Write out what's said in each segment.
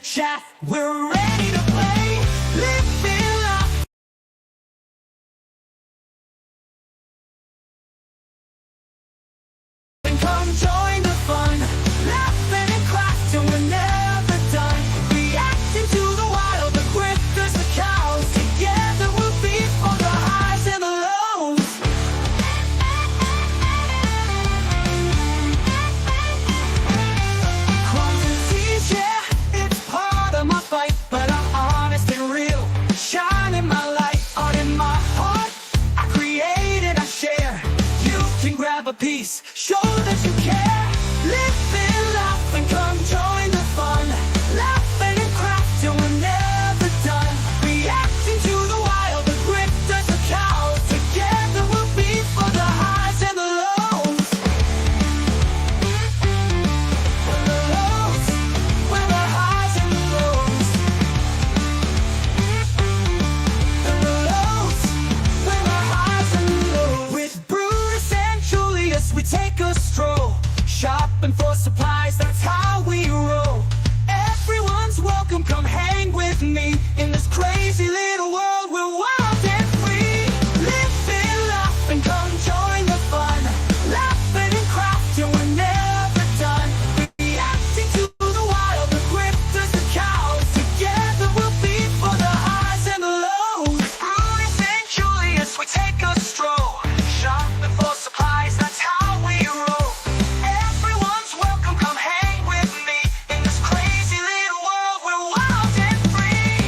chat, we're ready to play. Live it up. And come join the fun. Laughing and craft till we're never done. Reacting to the wild, the grifters, the cows. Together we'll be for the highs and the lows. Crumbs and seas, yeah, it's part of my fight, but I'm honest and real. Shining my light out in my heart. I create and I share. You can grab a piece, show that you care. Live and laugh and come join the fun. Laughing and craft till we're never done. Reacting to the wild, the grifters, the cows. Together we'll be for the highs and the lows. For the lows, we're the highs and the lows. For the lows, we're the highs and the lows. With Bruce and Julius, we take a stroll. Shopping for supplies, that's how we roll. Everyone's welcome, come hang with me. In this crazy little world, we're wild and free. Live and laugh and come join the fun. Laughing and craft till we're never done. Reacting to the wild, the grifters, the cows. Together we'll be for the highs and the lows. Bruce and Julius, we take a stroll. Shopping for supplies, that's how we roll. Everyone's welcome, come hang with me. In this crazy little world, we're wild and free.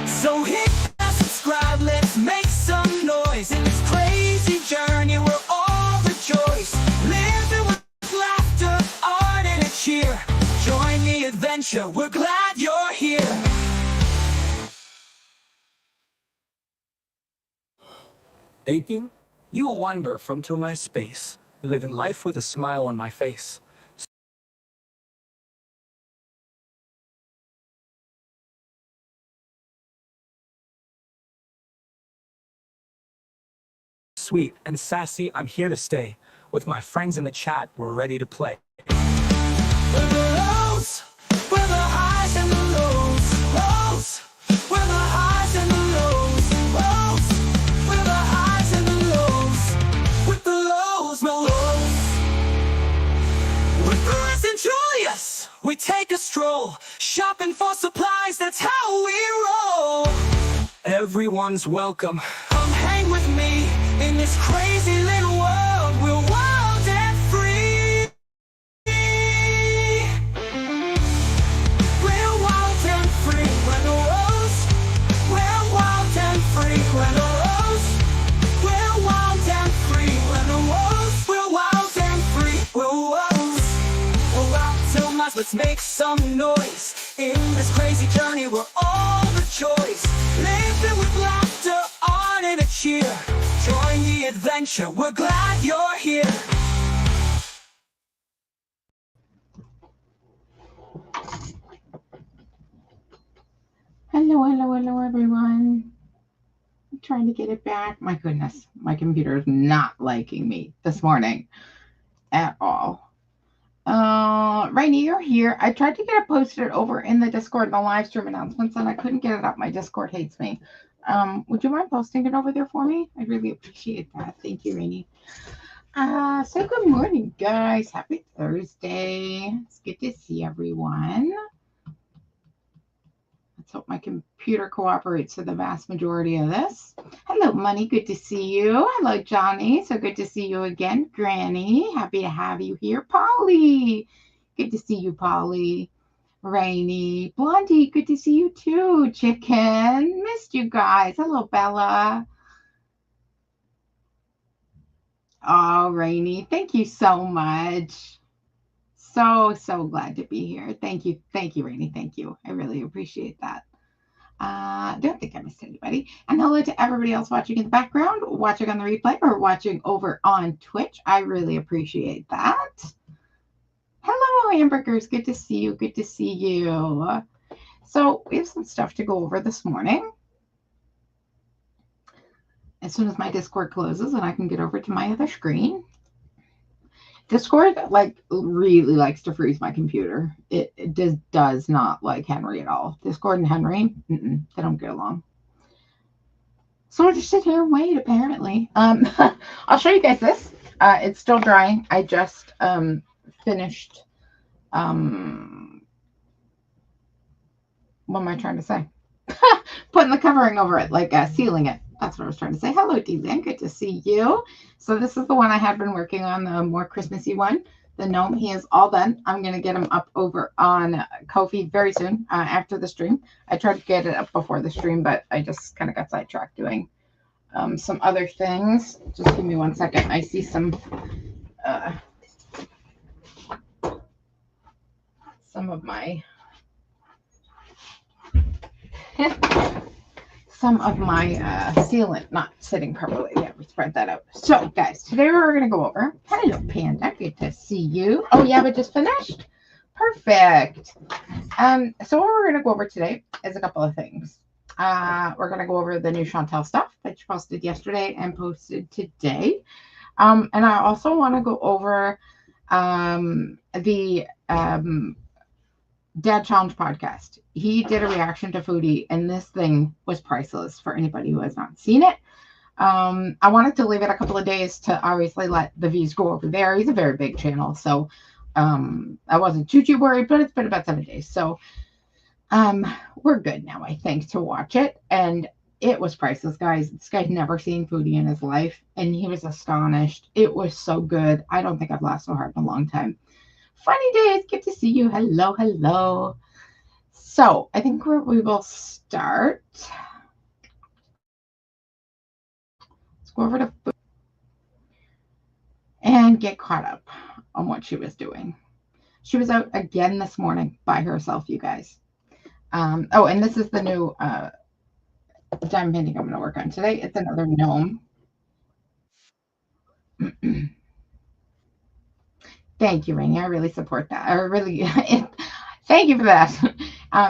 So hit that subscribe, let's make some noise. In this crazy journey, we're all rejoice. Living with laughter, art, and a cheer. Join the adventure, we're glad you're here. Aching? You wander from to my space, living life with a smile on my face. Sweet and sassy, I'm here to stay. With my friends in the chat, we're ready to play. We're the lows, we're the highs and the lows. Lows, we're the highs and the lows. Lows, we're the highs and the lows. With the lows, we're lows. With Bruce and Julius, we take a stroll. Shopping for supplies, that's how we roll. Everyone's welcome, come hang with me. In this crazy little world, we're wild and free. We're wild and free. We're the rose. We're wild and free. We're the rose. We're wild and free. We're the rose. We're wild and free. We're rose. We're wild till much. Let's make some noise. In this crazy journey, we're all the choice. Living with laughter, art, and a cheer. Join the adventure, we're glad you're here. Hello, everyone. I'm trying to get it back. My goodness, my computer is not liking me this morning at all. Rainy, you're here. I tried to get it posted over in the Discord, the live stream announcements, and I couldn't get it up. My Discord hates me. Would you mind posting it over there for me? I'd really appreciate that. Thank you, Rainy. So good morning, guys. Happy Thursday. It's good to see everyone. Let's hope my computer cooperates for the vast majority of this. Hello, Money. Good to see you. Hello, Johnny. So good to see you again. Granny, happy to have you here. Polly. Good to see you, Polly. Rainy. Blondie, good to see you too. Chicken. Missed you guys. Hello, Bella. Oh, Rainy. Thank you so much. So glad to be here. Thank you, Rainy. Thank you. I really appreciate that. Don't think I missed anybody. And hello to everybody else watching in the background, watching on the replay, or watching over on Twitch. I really appreciate that. Hello, hamburgers. Good to see you. Good to see you. So we have some stuff to go over this morning. As soon as my Discord closes and I can get over to my other screen. Discord like really likes to freeze my computer. It does not like Henry at all. Discord and Henry, they don't get along. So I'll just sit here and wait, apparently. I'll show you guys this. It's still drying. I just finished, what am I trying to say? Putting the covering over it, like sealing it. That's what I was trying to say. Hello, D-Lin. Good to see you. So this is the one I had been working on, the more Christmassy one. The gnome, he is all done. I'm going to get him up over on Ko-fi very soon after the stream. I tried to get it up before the stream, but I just kind of got sidetracked doing some other things. Just give me 1 second. I see some of my sealant not sitting properly. Yeah, we spread that out. So guys, today we're going to go over, hello Panda, good to see you. Oh yeah, we just finished. Perfect. So what we're going to go over today is a couple of things. We're going to go over the new Chantel stuff that you posted yesterday and posted today. And I also want to go over the Dad Challenge podcast. He did a reaction to Foodie, and this thing was priceless for anybody who has not seen it. I wanted to leave it a couple of days to obviously let the views go over there. He's a very big channel, so I wasn't too worried, but it's been about 7 days. So we're good now, I think, to watch it. And it was priceless, guys. This guy's never seen Foodie in his life, and he was astonished. It was so good. I don't think I've laughed so hard in a long time. Funny days. Good to see you. Hello, hello. So I think we will start. Let's go over to Foodie and get caught up on what she was doing. She was out again this morning by herself, you guys. Oh, and this is the new diamond painting I'm going to work on today. It's another gnome. Thank you, Rainy. I really support that. I really, thank you for that.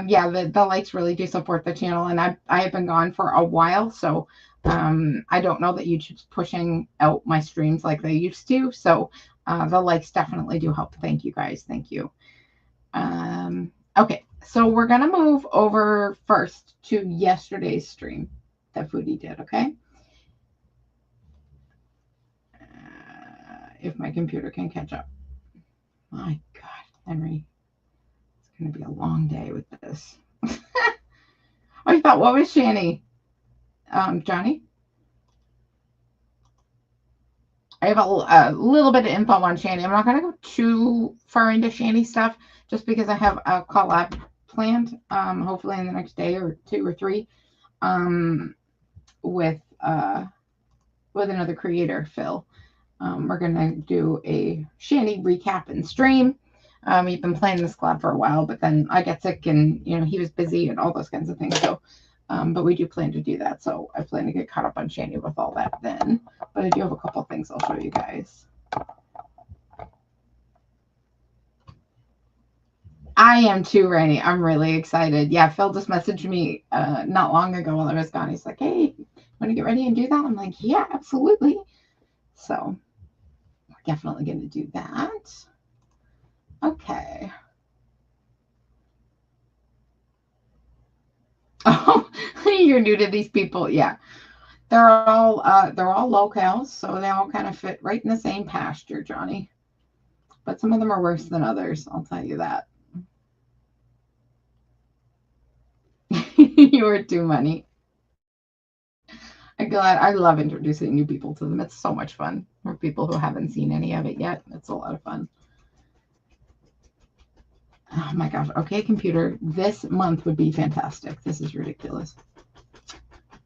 Yeah, the likes really do support the channel, and I have been gone for a while, so I don't know that YouTube's pushing out my streams like they used to. So the likes definitely do help. Thank you, guys. Thank you. Okay, so we're gonna move over first to yesterday's stream that Foodie did. Okay. If my computer can catch up. My God, Henry, it's going to be a long day with this. I thought, what was Shanny? Johnny? I have a little bit of info on Shanny. I'm not going to go too far into Shanny stuff just because I have a collab planned, hopefully in the next day or 2 or 3, with another creator, Phil. We're going to do a Shanny recap and stream. We've been playing this collab for a while, but then I got sick and, he was busy and all those kinds of things. So, but we do plan to do that. So I plan to get caught up on Shanny with all that then. But I do have a couple of things I'll show you guys. I am too, Rainy. I'm really excited. Yeah, Phil just messaged me not long ago while I was gone. He's like, hey, want to get ready and do that? I'm like, yeah, absolutely. So we're definitely going to do that. Okay. Oh, you're new to these people. Yeah. They're all locals, so they all kind of fit right in the same pasture, Johnny. But some of them are worse than others, I'll tell you that. You are too money. I'm glad. I love introducing new people to them. It's so much fun for people who haven't seen any of it yet. It's a lot of fun. Oh my gosh. Okay, computer. This month would be fantastic. This is ridiculous.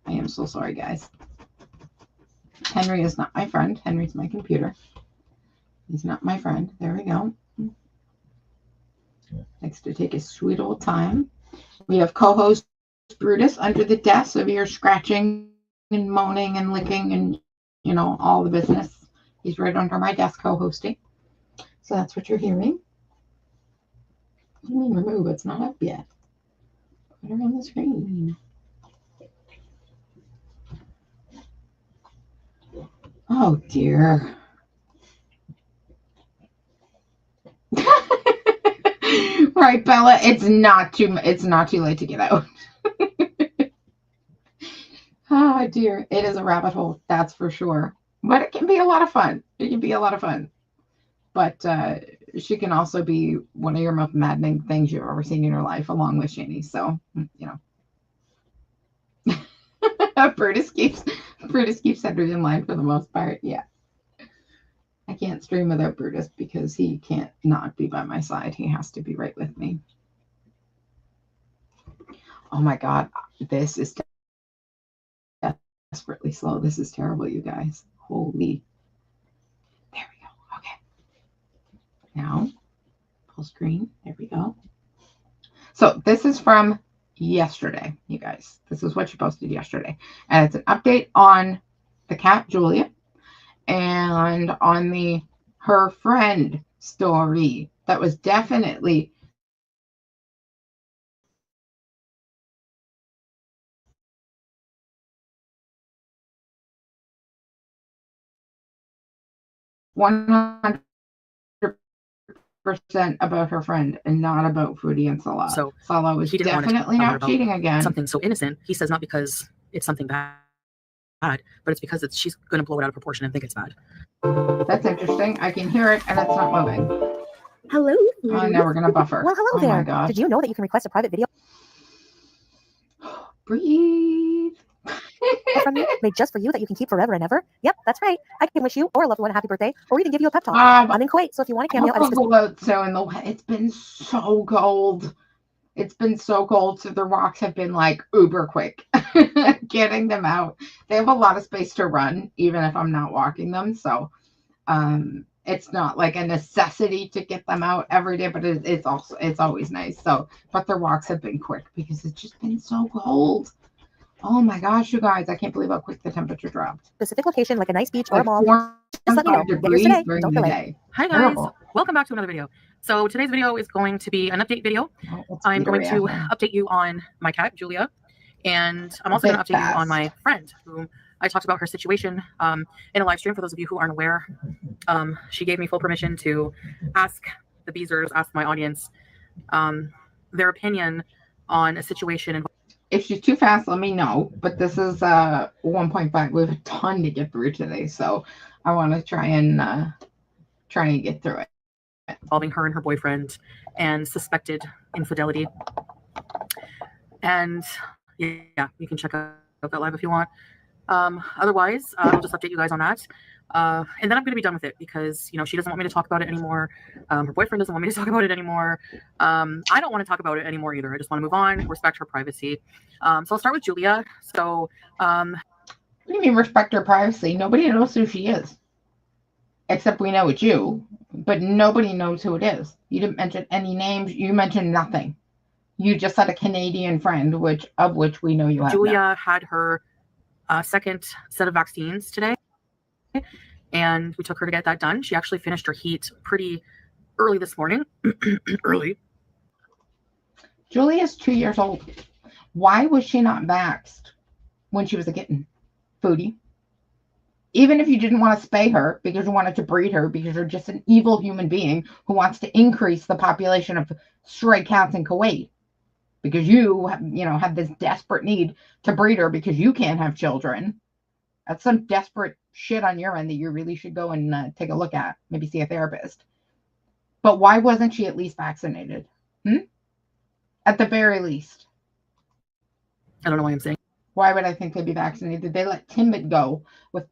I am so sorry, guys. Henry is not my friend. Henry's my computer. He's not my friend. There we go. Likes to take his sweet old time. We have co-host Brutus under the desk, so you're scratching and moaning and licking and, all the business. He's right under my desk co-hosting. So that's what you're hearing. What do you mean remove? It's not up yet. Put it on the screen. Oh, dear. Right, Bella. It's not too late to get out. Oh dear, it is a rabbit hole, that's for sure. But it can be a lot of fun. It can be a lot of fun. But she can also be one of your most maddening things you've ever seen in your life, along with Shanny. So Brutus keeps Cedric in line for the most part. Yeah. I can't stream without Brutus because he can't not be by my side. He has to be right with me. Oh my God, this is desperately slow. This is terrible, you guys. Holy. There we go. Okay. Now, full screen. There we go. So this is from yesterday, you guys. This is what she posted yesterday. And it's an update on the cat, Julia, and on the her friend story. That was definitely $100 about her friend and not about Foodie and Salah. So Salah was definitely not cheating again. Something so innocent. He says not because it's something bad, but it's because she's going to blow it out of proportion and think it's bad. That's interesting. I can hear it and it's not moving. Hello. Oh, now we're going to buffer. Well, hello there. Oh my God. Did you know that you can request a private video Breathe. from me made just for you that you can keep forever and ever? Yep, that's right. I can wish you or a loved one a happy birthday or even give you a pep talk. I'm in Kuwait, so if you want a cameo, it's been so cold. It's been so cold, so the rocks have been like uber quick getting them out. They have a lot of space to run, even if I'm not walking them. So it's not like a necessity to get them out every day, but it's always nice. So, but the rocks have been quick because it's just been so cold. Oh my gosh, you guys, I can't believe how quick the temperature dropped. Specific location like a nice beach or a mall. Just let me know. Get yours today. Don't delay. Hi guys, welcome back to another video. So today's video is going to be an update video. I'm going to update you on my cat, Julia, and I'm also going to update you on my friend, whom I talked about her situation in a live stream. For those of you who aren't aware, she gave me full permission to ask the Beezers, ask my audience, their opinion on a situation. If she's too fast, let me know. But this is 1.5. We have a ton to get through today, so I want to try and get through it. Involving her and her boyfriend and suspected infidelity. And yeah, you can check out that live if you want. Otherwise, I'll just update you guys on that. And then I'm going to be done with it because, she doesn't want me to talk about it anymore. Her boyfriend doesn't want me to talk about it anymore. I don't want to talk about it anymore either. I just want to move on, respect her privacy. So I'll start with Julia. So, what do you mean respect her privacy? Nobody knows who she is. Except we know it's you, but nobody knows who it is. You didn't mention any names. You mentioned nothing. You just said a Canadian friend, of which we know you have. Julia had her second set of vaccines today, and we took her to get that done. She actually finished her heat pretty early this morning. Early. Julia's 2 years old. Why was she not vaxxed when she was a kitten? Foodie. Even if you didn't want to spay her because you wanted to breed her because you're just an evil human being who wants to increase the population of stray cats in Kuwait because you have this desperate need to breed her because you can't have children. That's some desperate shit on your end that you really should go and take a look at. Maybe see a therapist. But why wasn't she at least vaccinated? At the very least. I don't know why I'm saying. Why would I think they'd be vaccinated? They let Timbit go with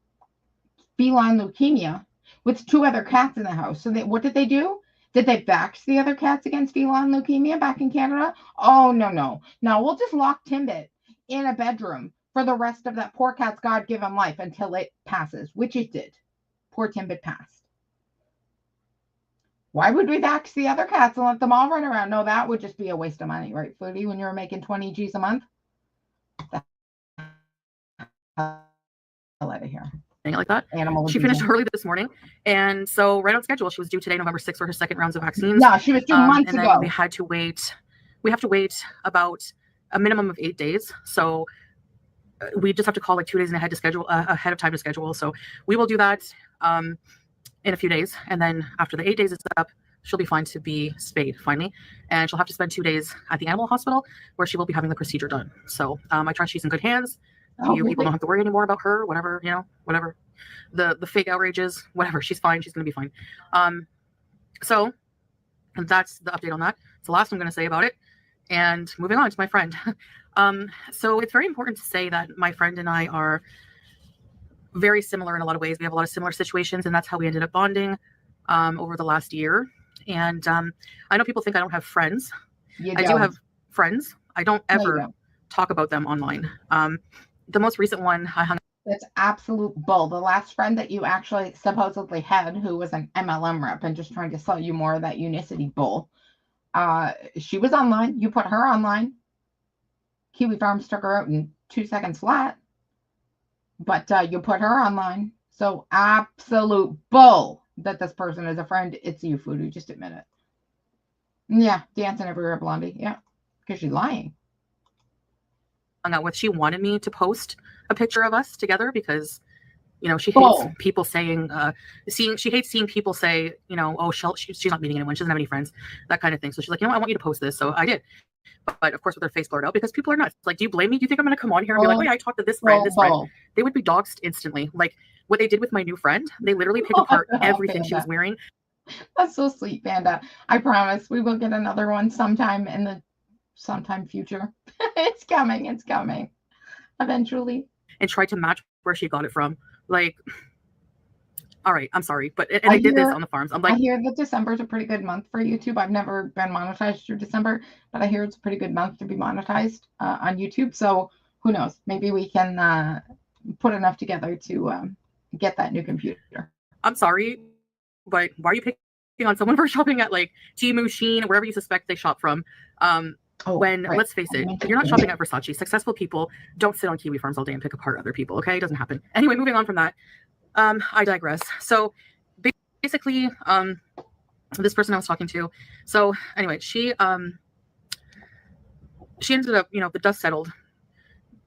feline leukemia with 2 other cats in the house. So what did they do? Did they vax the other cats against feline leukemia back in Canada? Oh, no. No, we'll just lock Timbit in a bedroom for the rest of that poor cat's God-given life until it passes, which it did. Poor Timbit passed. Why would we vax the other cats and let them all run around? No, that would just be a waste of money, right, Foodie, when you were making 20 G's a month? Out of here. Like that. She finished early this morning, and so right on schedule. She was due today, November 6th, for her second rounds of vaccines. No, she was due months and ago. Then we had to wait. We have to wait about a minimum of 8 days. So we just have to call like 2 days ahead of time to schedule. So we will do that in a few days, and then after the 8 days is up, she'll be fine to be spayed finally, and she'll have to spend 2 days at the animal hospital where she will be having the procedure done. So I trust she's in good hands. People don't have to worry anymore about her, whatever, you know, whatever the fake outrages, whatever. She's fine. She's going to be fine. So that's the update on that. It's the last I'm going to say about it. And moving on to my friend. So it's very important to say that my friend and I are very similar in a lot of ways. We have a lot of similar situations, and that's how we ended up bonding over the last year. And I know people think I don't have friends. I do have friends. I don't ever talk about them online. The most recent one I hung. That's absolute bull. The last friend that you actually supposedly had, who was an MLM rep and just trying to sell you more of that unicity bull, she was online. You put her online. Kiwi Farms took her out in 2 seconds flat. But you put her online. So absolute bull that this person is a friend. It's you, Foodie. Just admit it. Yeah, dancing everywhere, Blondie. Yeah, because she's lying. Hung out with. She wanted me to post a picture of us together because, you know, she hates people saying, she hates seeing people say, you know, oh, she's not meeting anyone. She doesn't have any friends, that kind of thing. So she's like, you know, I want you to post this. So I did. But of course, with her face blurred out because people are nuts. Like, do you blame me? Do you think I'm going to come on here and be like, wait, I talked to this friend, this friend? They would be doxxed instantly. Like what they did with my new friend, they literally picked apart everything she was wearing. That's so sweet, Panda. I promise we will get another one sometime in the future. It's coming. It's coming. Eventually. And tried to match where she got it from. Like, all right, I'm sorry, but I did this on the farms. I'm like, I hear that December is a pretty good month for YouTube. I've never been monetized through December, but I hear it's a pretty good month to be monetized on YouTube. So who knows? Maybe we can put enough together to get that new computer. I'm sorry, but why are you picking on someone for shopping at like Temu, Shein, wherever you suspect they shop from? Let's face it, you're not shopping at Versace. Successful people don't sit on Kiwi Farms all day and pick apart other people. Okay, it doesn't happen. Anyway, moving on from that. I digress. So basically, this person I was talking to. So anyway, she ended up, you know, the dust settled.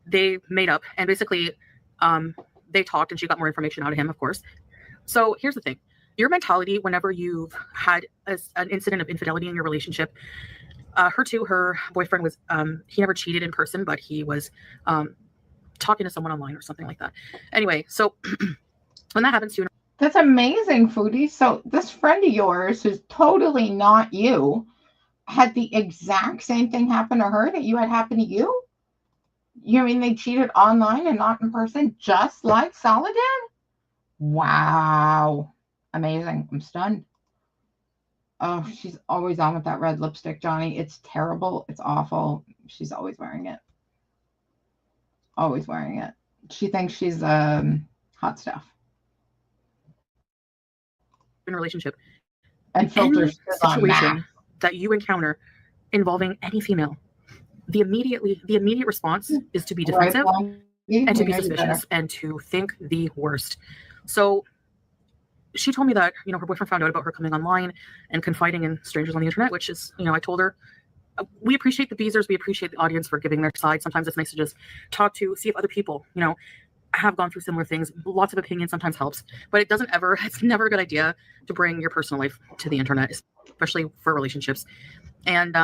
They made up, and basically, they talked, and she got more information out of him, of course. So here's the thing: your mentality whenever you've had an incident of infidelity in your relationship. Her boyfriend was, he never cheated in person, but he was talking to someone online or something like that. Anyway, so when that happens to you. That's amazing, Foodie. So this friend of yours, who's totally not you, had the exact same thing happen to her that you had happen to you? You mean they cheated online and not in person, just like Saladin? Wow. Amazing. I'm stunned. Oh, she's always on with that red lipstick, Johnny. It's terrible. It's awful. She's always wearing it. Always wearing it. She thinks she's hot stuff. In a relationship. And filters situation that you encounter involving any female, the immediate response is to be defensive and to be suspicious and to think the worst. So she told me that, you know, her boyfriend found out about her coming online and confiding in strangers on the internet, which is, you know, I told her, we appreciate the Beezers, we appreciate the audience for giving their side. Sometimes it's nice to just see if other people, you know, have gone through similar things. Lots of opinions sometimes helps, but it's never a good idea to bring your personal life to the internet, especially for relationships. And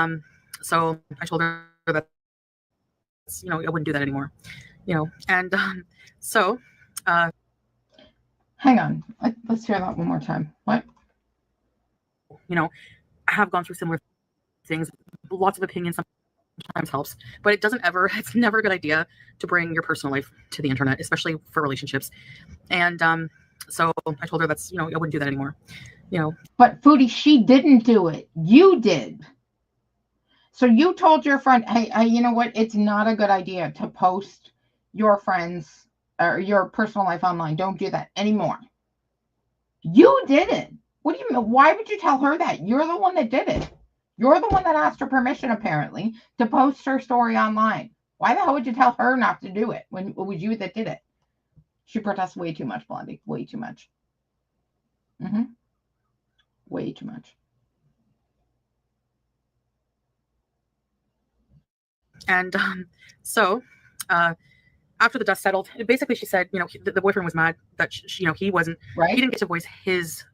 so I told her that, you know, I wouldn't do that anymore, you know. And so hang on, let's hear that one more time. What? You know, I have gone through similar things. Lots of opinions sometimes helps, but it's never a good idea to bring your personal life to the internet, especially for relationships. And so I told her that's, you know, I wouldn't do that anymore, you know. But Foodie, she didn't do it. You did. So you told your friend, hey, you know what? It's not a good idea to post your friends or your personal life online. Don't do that anymore. You did it. What do you mean? Why would you tell her that? You're the one that did it. You're the one that asked her permission, apparently, to post her story online. Why the hell would you tell her not to do it when it was you that did it? She protests way too much, Blondie. Way too much. Way too much. And so after the dust settled, basically she said, you know, the boyfriend was mad that, you know, he didn't get to voice his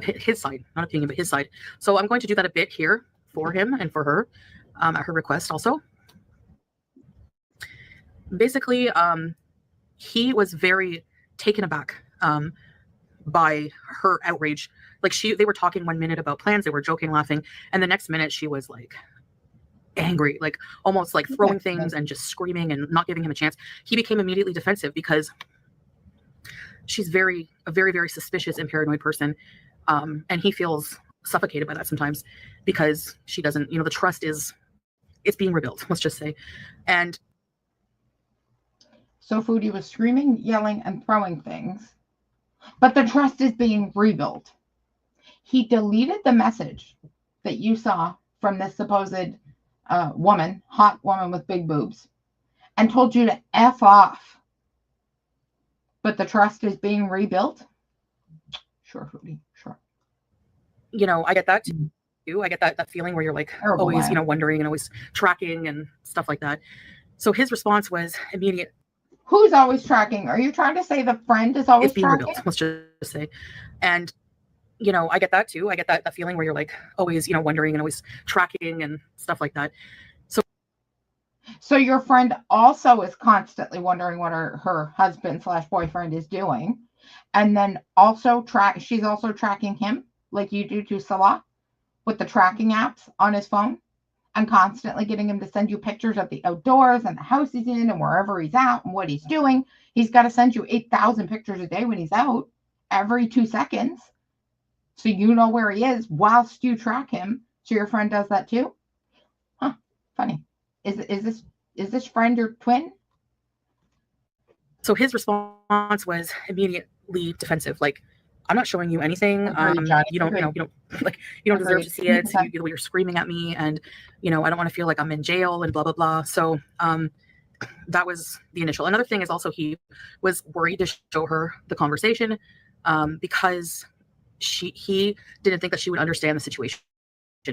his side, not opinion, but his side. So I'm going to do that a bit here for him and for her, at her request also. Basically, he was very taken aback by her outrage. Like they were talking 1 minute about plans, they were joking, laughing, and the next minute she was like angry, like almost like throwing things and just screaming and not giving him a chance. He became immediately defensive because she's a very, very suspicious and paranoid person. And he feels suffocated by that sometimes because she doesn't, the trust it's being rebuilt, let's just say. And so Foodie was screaming, yelling, and throwing things, but the trust is being rebuilt. He deleted the message that you saw from this supposed woman, hot woman with big boobs, and told you to F off. But the trust is being rebuilt? Sure, Foodie, sure. I get that too. I get that feeling where you're like always, wondering and always tracking and stuff like that. So his response was immediate. Who's always tracking? Are you trying to say the friend is always tracking? Rebuilt, let's just say. And I get that too. I get that feeling where you're like always, wondering and always tracking and stuff like that. So your friend also is constantly wondering what her husband/boyfriend is doing. And then also she's also tracking him like you do to Salah with the tracking apps on his phone and constantly getting him to send you pictures of the outdoors and the house he's in and wherever he's at and what he's doing. He's got to send you 8,000 pictures a day when he's out every 2 seconds. So you know where he is whilst you track him. So your friend does that too? Huh. Funny. Is this friend your twin? So his response was immediately defensive. Like, I'm not showing you anything. You don't deserve to see it. You're screaming at me, and I don't want to feel like I'm in jail and blah blah blah. So that was the initial. Another thing is also he was worried to show her the conversation because he didn't think that she would understand the situation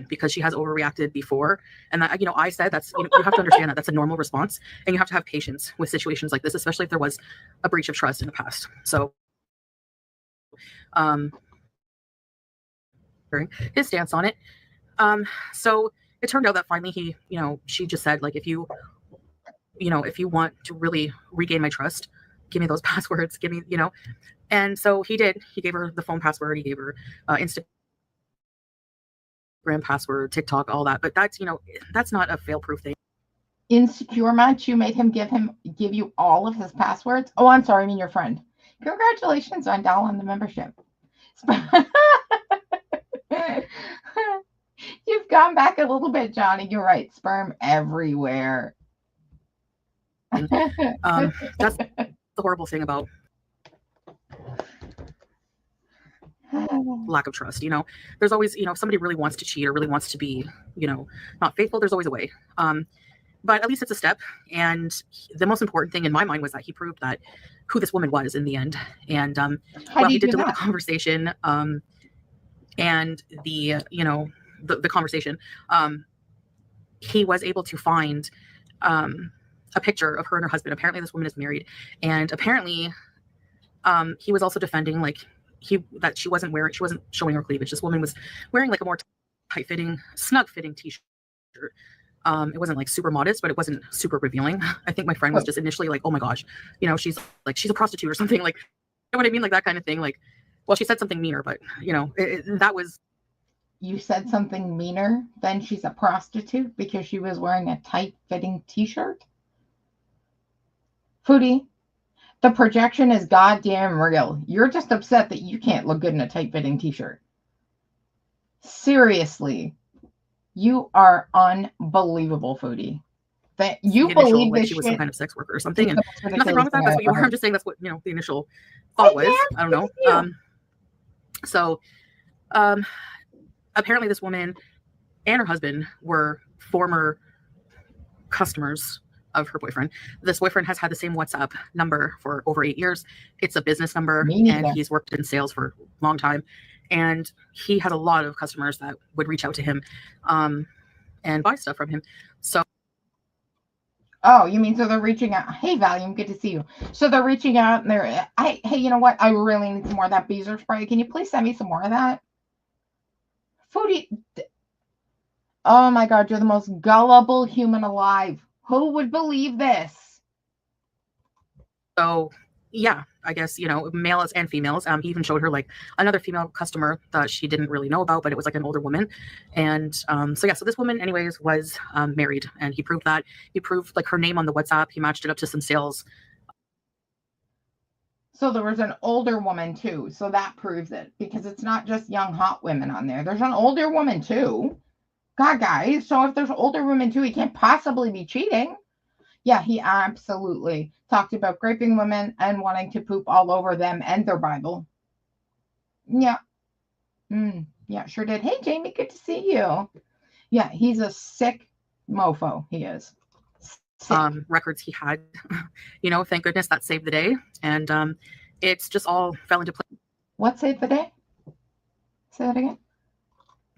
because she has overreacted before. And that, I said that's you have to understand that that's a normal response, and you have to have patience with situations like this, especially if there was a breach of trust in the past. So his stance on it. So it turned out that finally she just said, like, if you want to really regain my trust, give me those passwords, give me, and so he did. He gave her the phone password, he gave her Instagram password, TikTok, all that. But that's, that's not a fail-proof thing. Insecure much? You made him give you all of his passwords? Oh, I'm sorry, I mean your friend. Congratulations on on the membership. You've gone back a little bit, Johnny. You're right. Sperm everywhere. That's the horrible thing about lack of trust. There's always, if somebody really wants to cheat or really wants to be, not faithful, there's always a way. But at least it's a step. And the most important thing in my mind was that he proved that who this woman was in the end. And he did delete the conversation and the conversation. He was able to find a picture of her and her husband. Apparently this woman is married, and apparently he was also defending that she wasn't showing her cleavage. This woman was wearing like a more tight-fitting, snug-fitting t-shirt. It wasn't like super modest, but it wasn't super revealing. I think my friend was just initially like, oh my gosh, she's a prostitute or something, like, you know what I mean? Like that kind of thing. Like, well, she said something meaner, but that was. You said something meaner than she's a prostitute because she was wearing a tight-fitting t-shirt? Foodie, the projection is goddamn real. You're just upset that you can't look good in a tight-fitting t-shirt. Seriously. You are unbelievable, Foodie. That you believe that she was some kind of sex worker or something, and nothing wrong with that. That's what you were. I'm just saying that's what the initial thought was. I don't know. So, apparently, this woman and her husband were former customers of her boyfriend. This boyfriend has had the same WhatsApp number for over 8 years. It's a business number, and he's worked in sales for a long time. And he has a lot of customers that would reach out to him and buy stuff from him. So. Oh, you mean so they're reaching out? Hey, Valium, good to see you. So they're reaching out and hey, you know what? I really need some more of that Beezer spray. Can you please send me some more of that? Foodie. Oh my God, you're the most gullible human alive. Who would believe this? So yeah, I guess, males and females. He even showed her like another female customer that she didn't really know about, but it was like an older woman. And so yeah, so this woman anyways was married, and he proved that. He proved like her name on the WhatsApp. He matched it up to some sales. So there was an older woman too. So that proves it, because it's not just young hot women on there. There's an older woman too. God, guys. So if there's older women too, he can't possibly be cheating. Yeah, he absolutely talked about raping women and wanting to poop all over them and their Bible. Yeah. Yeah, sure did. Hey, Jamie, good to see you. Yeah, he's a sick mofo. He is. Records he had, thank goodness that saved the day. And it's just all fell into place. What saved the day? Say that again.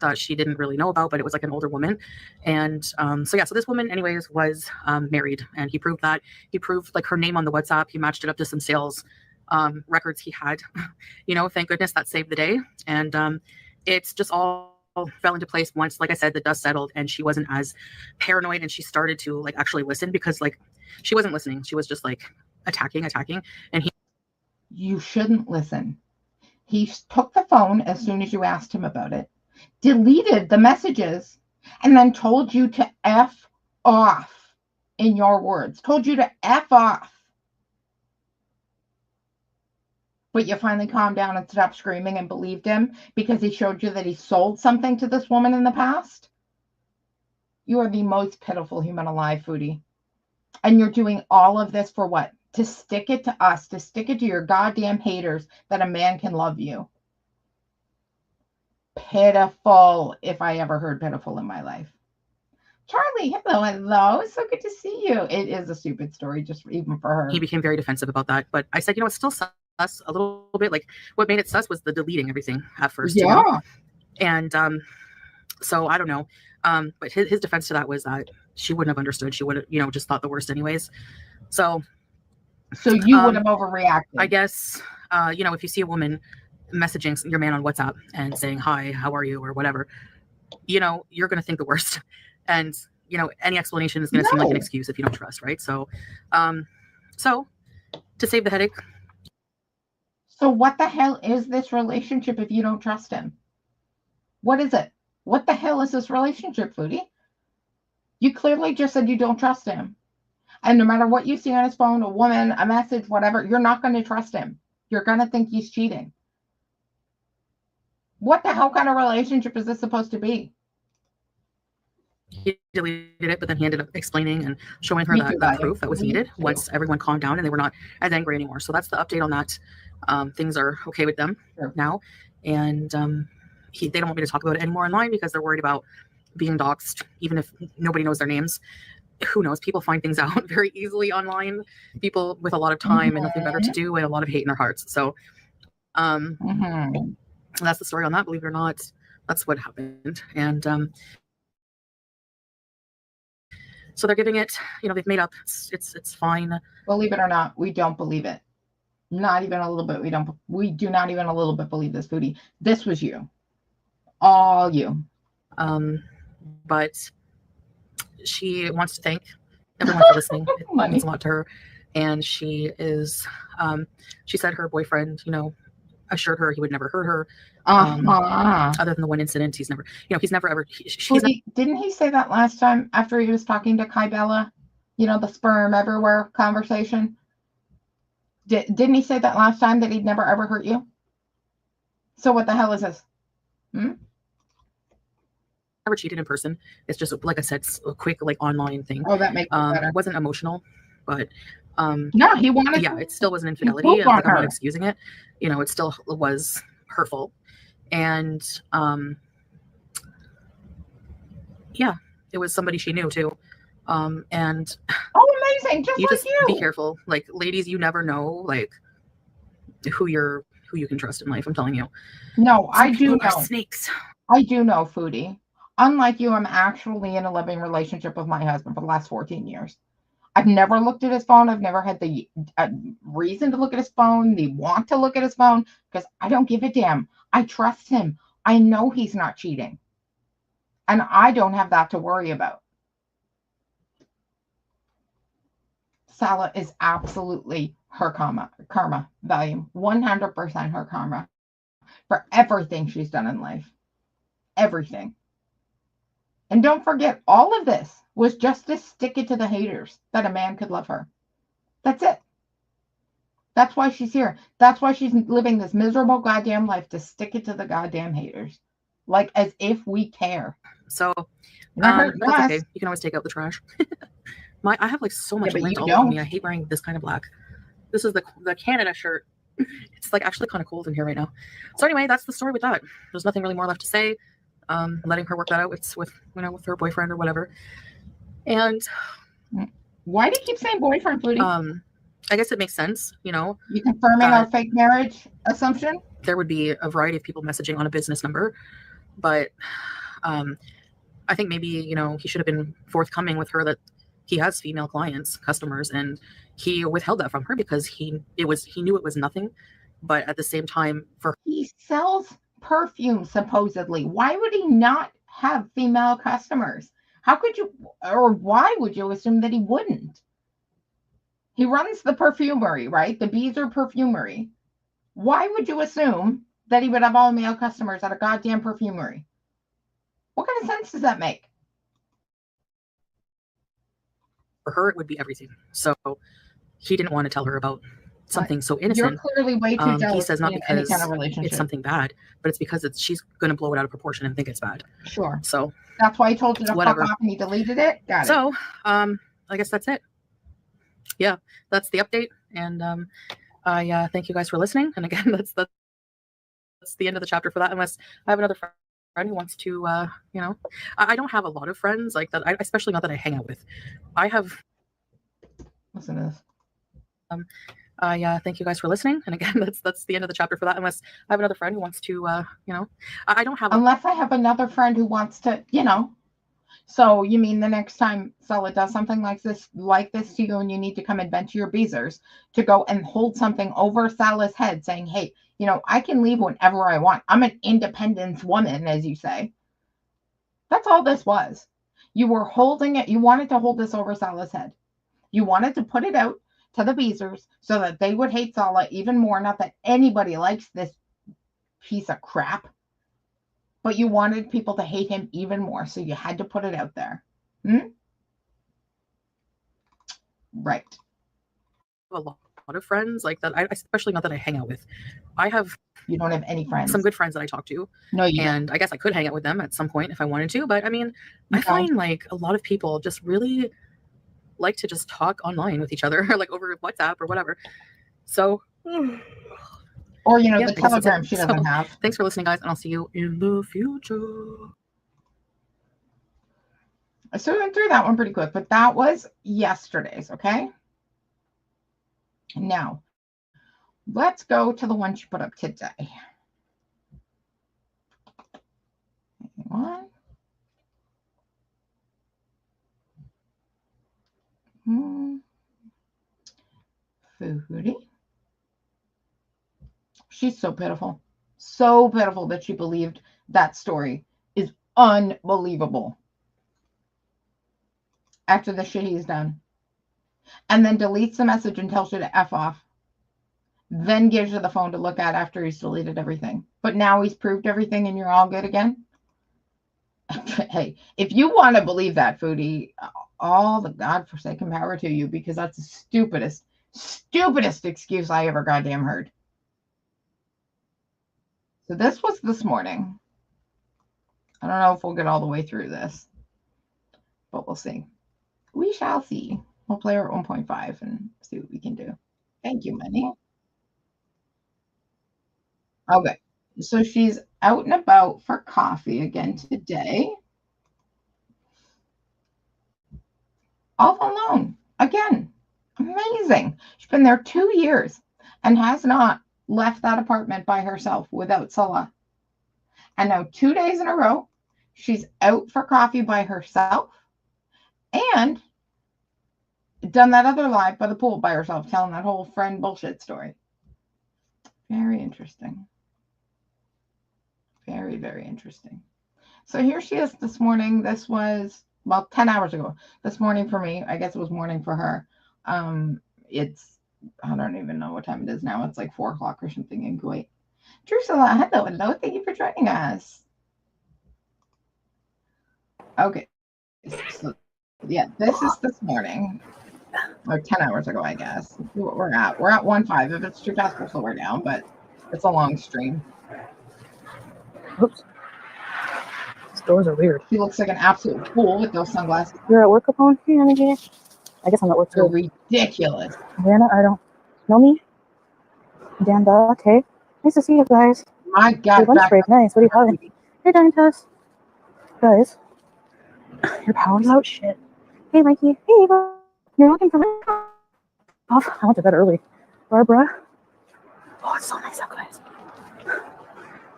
That she didn't really know about, but it was like an older woman. And so yeah, so this woman anyways was married, and he proved that. He proved like her name on the WhatsApp. He matched it up to some sales records he had, thank goodness that saved the day. And it's just all fell into place once, like I said, the dust settled and she wasn't as paranoid, and she started to like actually listen, because like she wasn't listening. She was just like attacking. And you shouldn't listen. He took the phone as soon as you asked him about it, deleted the messages, and then told you to F off, in your words. Told you to F off. But you finally calmed down and stopped screaming and believed him because he showed you that he sold something to this woman in the past? You are the most pitiful human alive, Foodie. And you're doing all of this for what? To stick it to us, to stick it to your goddamn haters that a man can love you. Pitiful, if I ever heard pitiful in my life. Charlie, hello. So good to see you. It is a stupid story, just even for her. He became very defensive about that. But I said, it's still sus a little bit. Like, what made it sus was the deleting everything at first. Yeah. And so I don't know. But his defense to that was that she wouldn't have understood. She would have, just thought the worst anyways. So you would have overreacted. I guess, if you see a woman messaging your man on WhatsApp and saying, hi, how are you, or whatever, you're going to think the worst. And, any explanation is going to seem like an excuse if you don't trust, right? So, to save the headache. So what the hell is this relationship if you don't trust him? What is it? What the hell is this relationship, Foodie? You clearly just said you don't trust him. And no matter what you see on his phone, a woman, a message, whatever, you're not going to trust him. You're going to think he's cheating. What the hell kind of relationship is this supposed to be? He deleted it, but then he ended up explaining and showing her that proof that was needed once everyone calmed down and they were not as angry anymore. So that's the update on that. Things are okay with them now. And they don't want me to talk about it anymore online because they're worried about being doxxed, even if nobody knows their names. Who knows? People find things out very easily online. People with a lot of time and nothing better to do and a lot of hate in their hearts. So that's the story on that. Believe it or not, that's what happened. And so they're giving it, they've made up. It's fine. Believe it or not, we don't believe it. Not even a little bit. We do not even a little bit believe this, Foodie. This was you. All you. But she wants to thank everyone for listening. It means a lot to her. And she said her boyfriend, assured her he would never hurt her. Other than the one incident, he's never ever. Didn't he say that last time after he was talking to Kai Bella? The sperm everywhere conversation. Didn't he say that last time that he'd never ever hurt you? So what the hell is this? Never cheated in person. It's just, like I said, a quick online thing. Oh, that makes it better. It wasn't emotional, but no, he wanted. Yeah, it still was an infidelity. I'm not excusing it. It still was hurtful, and yeah, it was somebody she knew too. And amazing, just you. Be careful, ladies. You never know, who you can trust in life. I'm telling you. No, I do know. Snakes. I do know, Foodie. Unlike you, I'm actually in a living relationship with my husband for the last 14 years. I've never looked at his phone. I've never had the reason to look at his phone, the want to look at his phone, because I don't give a damn. I trust him. I know he's not cheating. And I don't have that to worry about. Salah is absolutely her karma value. 100% her karma for everything she's done in life. Everything. And don't forget, all of this was just to stick it to the haters that a man could love her. That's it. That's why she's here. That's why she's living this miserable goddamn life, to stick it to the goddamn haters. Like, as if we care. So, that's okay. You can always take out the trash. I have like so much lint all over me. I hate wearing this kind of black. This is the Canada shirt. It's like actually kind of cold in here right now. So anyway, that's the story with that. There's nothing really more left to say. Letting her work that out with her boyfriend or whatever. And why do you keep saying boyfriend, Foodie? I guess it makes sense, you know. You confirming our fake marriage assumption? There would be a variety of people messaging on a business number, but I think maybe, you know, he should have been forthcoming with her that he has female clients, customers, and he withheld that from her because he knew it was nothing, but at the same time, he sells perfume supposedly. Why would he not have female customers? How could you, or why would you assume that he wouldn't? He runs the perfumery, right? The Beezer perfumery. Why would you assume that he would have all male customers at a goddamn perfumery? What kind of sense does that make? For her, it would be everything. So he didn't want to tell her about something so innocent. You're clearly way too jealous. He says not because kind of relationship. It's something bad, but it's because she's going to blow it out of proportion and think it's bad. Sure. So that's why he told you to fuck off and he deleted it. Got it. So I guess that's it. Yeah, that's the update. And I thank you guys for listening. And again, that's the end of the chapter for that. Unless I have another friend who wants to, you know, I don't have a lot of friends like that. Especially not that I hang out with. I have. Listen to this. Thank you guys for listening. And again, that's the end of the chapter for that. Unless I have another friend who wants to, you know, I don't have. Unless I have another friend who wants to, you know. So you mean the next time Salah does something like this to you, and you need to come and vent to your beezers, to go and hold something over Salah's head, saying, "Hey, you know, I can leave whenever I want. I'm an independent woman," as you say. That's all this was. You were holding it. You wanted to hold this over Salah's head. You wanted to put it out to the beezers so that they would hate Salah even more. Not that anybody likes this piece of crap, but you wanted people to hate him even more, so you had to put it out there. Right. A lot of friends like that. Especially not that I hang out with. You don't have any friends. Some good friends that I talk to. No, you and don't. I guess I could hang out with them at some point if I wanted to. But I mean, I find like a lot of people just really like to just talk online with each other, or like over WhatsApp or whatever. So. Or, you know, the Telegram she doesn't have. Thanks for listening, guys, and I'll see you in the future. So we went through that one pretty quick, but that was yesterday's, okay? Now, let's go to the one she put up today. Hang on. Foodie. She's so pitiful. So pitiful that she believed that story is unbelievable. After the shit he's done. And then deletes the message and tells you to F off. Then gives you the phone to look at after he's deleted everything. But now he's proved everything and you're all good again. Hey, if you want to believe that, Foodie, all the godforsaken power to you, because that's the stupidest excuse I ever goddamn heard. So this was this morning. I don't know if we'll get all the way through this, but we'll see. We shall see. We'll play her at 1.5 and see what we can do. Thank you, Money. Okay, so she's out and about for coffee again today. All alone again. Amazing. She's been there 2 years and has not left that apartment by herself without Salah. And now 2 days in a row, she's out for coffee by herself and done that other live by the pool by herself, telling that whole friend bullshit story. Very interesting. Very, very interesting. So here she is this morning. This was, well, 10 hours ago. This morning for me. I guess it was morning for her. It's, I don't even know what time it is now. It's like 4 o'clock or something in Kuwait. Drusilla, hello, hello. Thank you for joining us. Okay. So, yeah, this is this morning. Or 10 hours ago, I guess. We're at 1:05. If it's too fast, we'll slow her down, but it's a long stream. Oops. These doors are weird. She looks like an absolute fool with those sunglasses. You're at work, Capone? Yeah, I guess I'm at work too. They're ridiculous. Diana, I don't know me. Danda, okay. Nice to see you guys. My God. Hey, lunch break, nice. What are you having? Hey, Dantas. Guys, your power's out. Shit. Hey, Mikey. Hey, Eva. You're looking for me? Oh, I went to bed early. Barbara. Oh, it's so nice out, guys.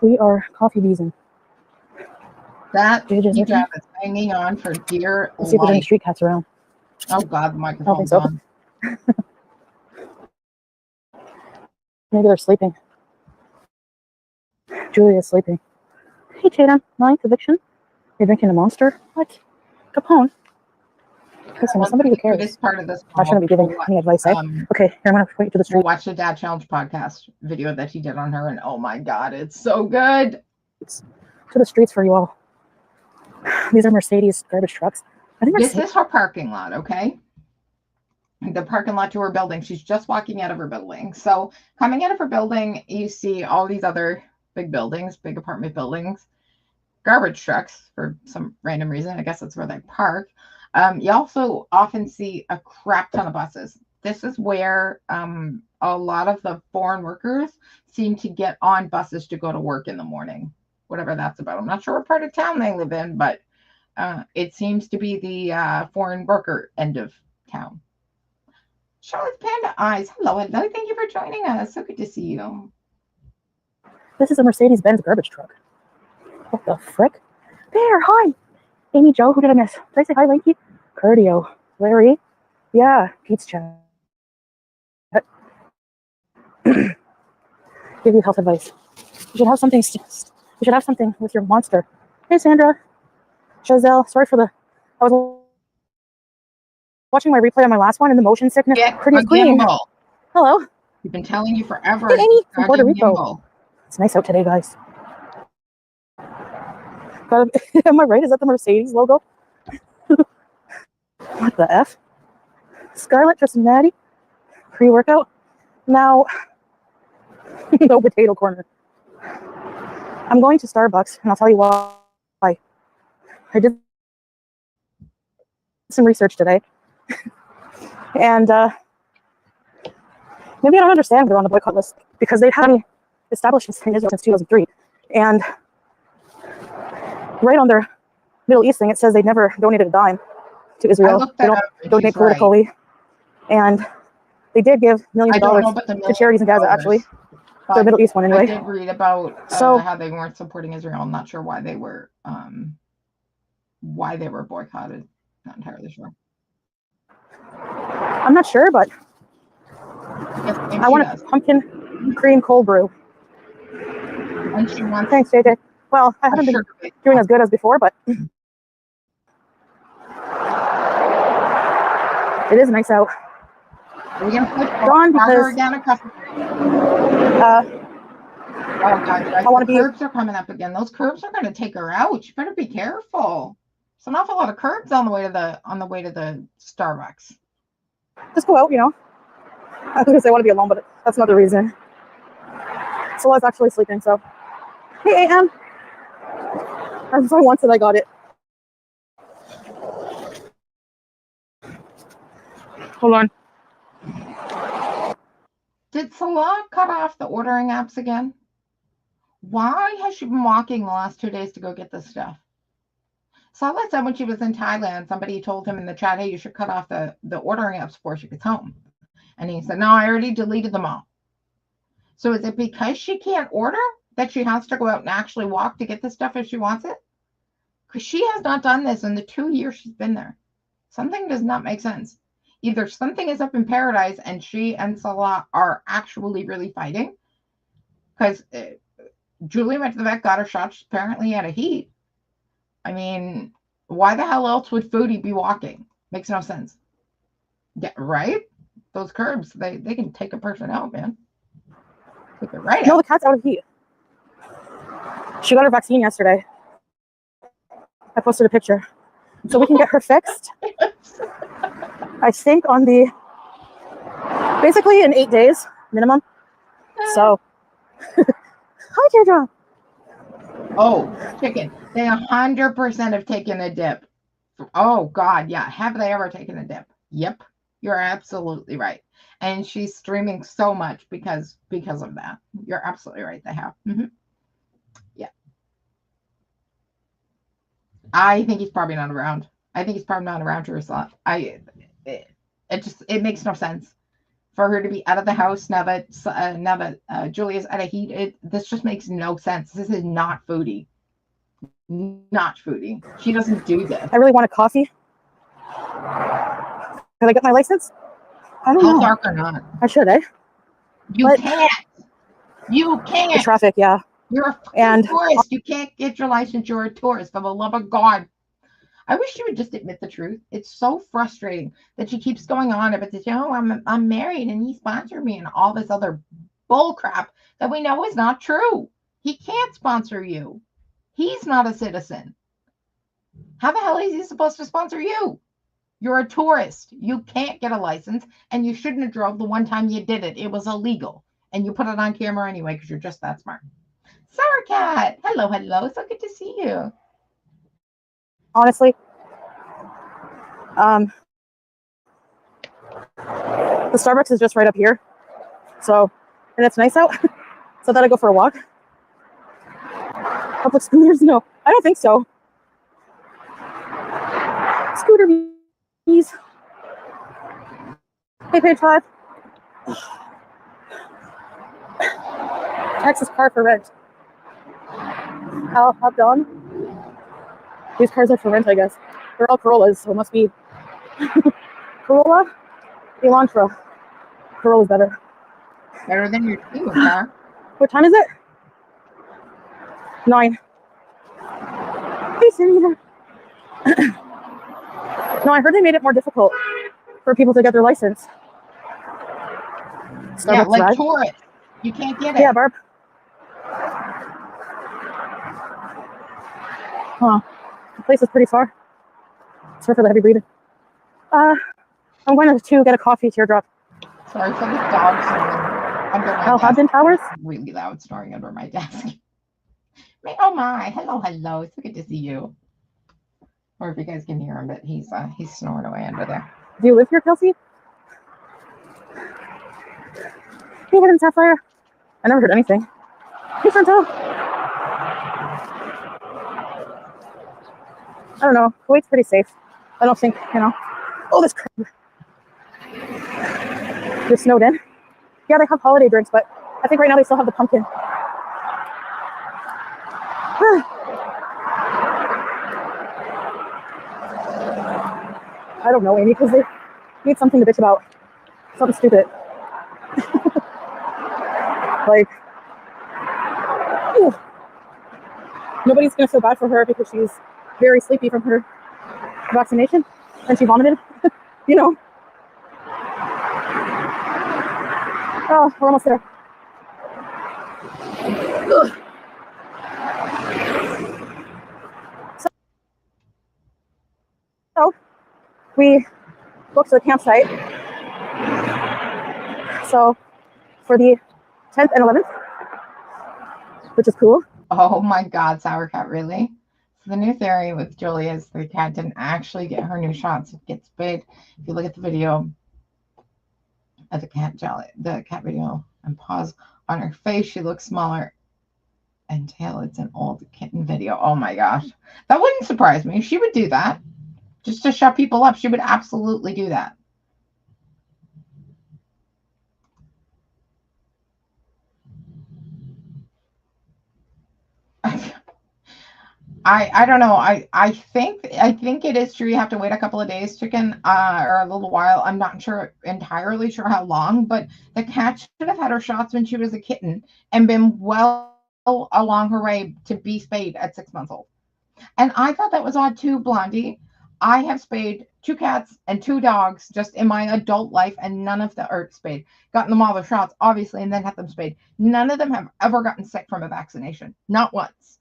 We are coffee beesing. That hijab is hanging on for dear life. Let's see if there's any street cats around. Oh, God, the microphone's I don't think so. Maybe they're sleeping. Julia's sleeping. Hey, Tatum. Ninth eviction? You're drinking a Monster? What? Capone. Listen, somebody who cares. This part of this I shouldn't be giving any advice, eh? Okay, here, I'm going to wait to the street. We'll watch the Dad Challenge podcast video that he did on her, and oh my God, it's so good. It's to the streets for you all. These are Mercedes garbage trucks. I think this is her parking lot, okay? The parking lot to her building. She's just walking out of her building. So coming out of her building, you see all these other big buildings, big apartment buildings, garbage trucks for some random reason. I guess that's where they park. You also often see a crap ton of buses. This is where a lot of the foreign workers seem to get on buses to go to work in the morning, whatever that's about. I'm not sure what part of town they live in, but it seems to be the foreign worker end of town. Charlotte's Panda Eyes. Hello, hello. Thank you for joining us. So good to see you. This is a Mercedes-Benz garbage truck. What the frick? There, hi. Amy Jo, who did I miss? Did I say hi, Lanky? Cardio. Larry? Yeah, Pete's chat. Give you health advice. You should have something. You should have something with your monster. Hey, Sandra. Chazelle, sorry for the. I was watching my replay on my last one, and the motion sickness. Pretty clean. Hello. We've been telling you forever. Hey, Amy from Puerto Rico. It's nice out today, guys. Am I right? Is that the Mercedes logo? What the F? Scarlett, just Maddie. Pre-workout. Now, no potato corner. I'm going to Starbucks, and I'll tell you why. I did some research today, and maybe I don't understand they're on the boycott list because they haven't established in Israel since 2003, and right on their Middle East thing, it says they never donated a dime to Israel. They don't donate politically, and they did give millions of dollars to charities in Gaza, actually. The Middle East one, anyway. I did read about how they weren't supporting Israel. I'm not sure why they were boycotted. Not entirely sure. I'm not sure, but I want a pumpkin cream cold brew. And she wants. Thanks, JJ. Well, I haven't been doing as good as before, but it is nice out. Are we gonna put Dawn because again across the I want to be. Curbs are coming up again. Those curbs are going to take her out. You better be careful. There's an awful lot of curbs on the way to the Starbucks. Just go out, you know. I was gonna say I want to be alone, but that's not the reason. So I was actually sleeping. So, hey, AM. If I wanted, I got it. Hold on. Did Salah cut off the ordering apps again? Why has she been walking the last 2 days to go get this stuff? Salah said when she was in Thailand, somebody told him in the chat, hey, you should cut off the ordering apps before she gets home. And he said, no, I already deleted them all. So is it because she can't order that she has to go out and actually walk to get the stuff if she wants it? Because she has not done this in the 2 years she's been there. Something does not make sense. Either something is up in paradise and she and Salah are actually really fighting. Because Julie went to the vet, got her shot. She apparently had a heat. I mean, why the hell else would Foodie be walking? Makes no sense. Yeah, right? Those curbs, they can take a person out, man. Take it right No, out. the cat's out of heat. She got her vaccine yesterday. I posted a picture. So we can get her fixed. I think on basically in 8 days minimum. So, hi, Deirdre. Oh, chicken. They 100% have taken a dip. Oh, God, yeah. Have they ever taken a dip? Yep. You're absolutely right. And she's streaming so much because of that. You're absolutely right. They have. Yeah. I think he's probably not around. I think he's probably not around Jerusalem. It makes no sense for her to be out of the house now that Julia's out of heat. This just makes no sense. This is not Foodie. Not Foodie. She doesn't do this. I really want a coffee. Can I get my license? I don't know. How dark or not? I should, eh? You can't. You can't. The traffic, yeah. You're a tourist. You can't get your license. You're a tourist. For the love of God. I wish she would just admit the truth. It's so frustrating that she keeps going on about this. Oh, I'm married and he sponsored me and all this other bull crap that we know is not true. He can't sponsor you. He's not a citizen. How the hell is he supposed to sponsor you? You're a tourist. You can't get a license, and you shouldn't have drove the one time you did it. It was illegal, and you put it on camera anyway because you're just that smart. Sour Cat, hello, so good to see you. Honestly, the Starbucks is just right up here, so, and it's nice out, so that I go for a walk. Public scooters? No, I don't think so. Scooter bees. Hey, page 5. Texas car for rent. I'll have done. These cars are for rent, I guess. They're all Corollas, so it must be Corolla, Elantra. Corolla's better. Better than your team car. What time is it? 9. Hey, Sarita. No, I heard they made it more difficult for people to get their license. Starbucks Yeah, like ride. tourists. You can't get it. Yeah, Barb. Huh. The place is pretty far. Sorry for the heavy breathing. I'm going to get a coffee, Teardrop. Sorry for the dogs under my Al Hodgin Towers? really loud snoring under my desk. Oh my, hello, it's so good to see you. Or if you guys can hear him, but he's snoring away under there. Do you live here, Kelsey? Hey, Hidden Sapphire. I never heard anything. Hey, Chantal. I don't know. Kuwait's pretty safe. I don't think, Oh, this crap. You're snowed in? Yeah, they have holiday drinks, but I think right now they still have the pumpkin. I don't know, Amy, because they need something to bitch about. Something stupid. Like, ew. Nobody's going to feel bad for her because she's very sleepy from her vaccination and she vomited. Oh, we're almost there. So we booked the campsite. So for the 10th and 11th, which is cool. Oh my God, Sour Cat, really? So the new theory with Julia is the cat didn't actually get her new shots. It gets big. If you look at the video of the cat video and pause on her face, she looks smaller. And tail, it's an old kitten video. Oh my gosh. That wouldn't surprise me. She would do that. Just to shut people up. She would absolutely do that. I don't know. I think it is true. You have to wait a couple of days, chicken, or a little while. I'm not entirely sure how long, but the cat should have had her shots when she was a kitten and been well along her way to be spayed at 6 months old. And I thought that was odd too, Blondie. I have spayed 2 cats and 2 dogs just in my adult life, and none of them are spayed. Gotten them all the shots, obviously, and then had them spayed. None of them have ever gotten sick from a vaccination. Not once.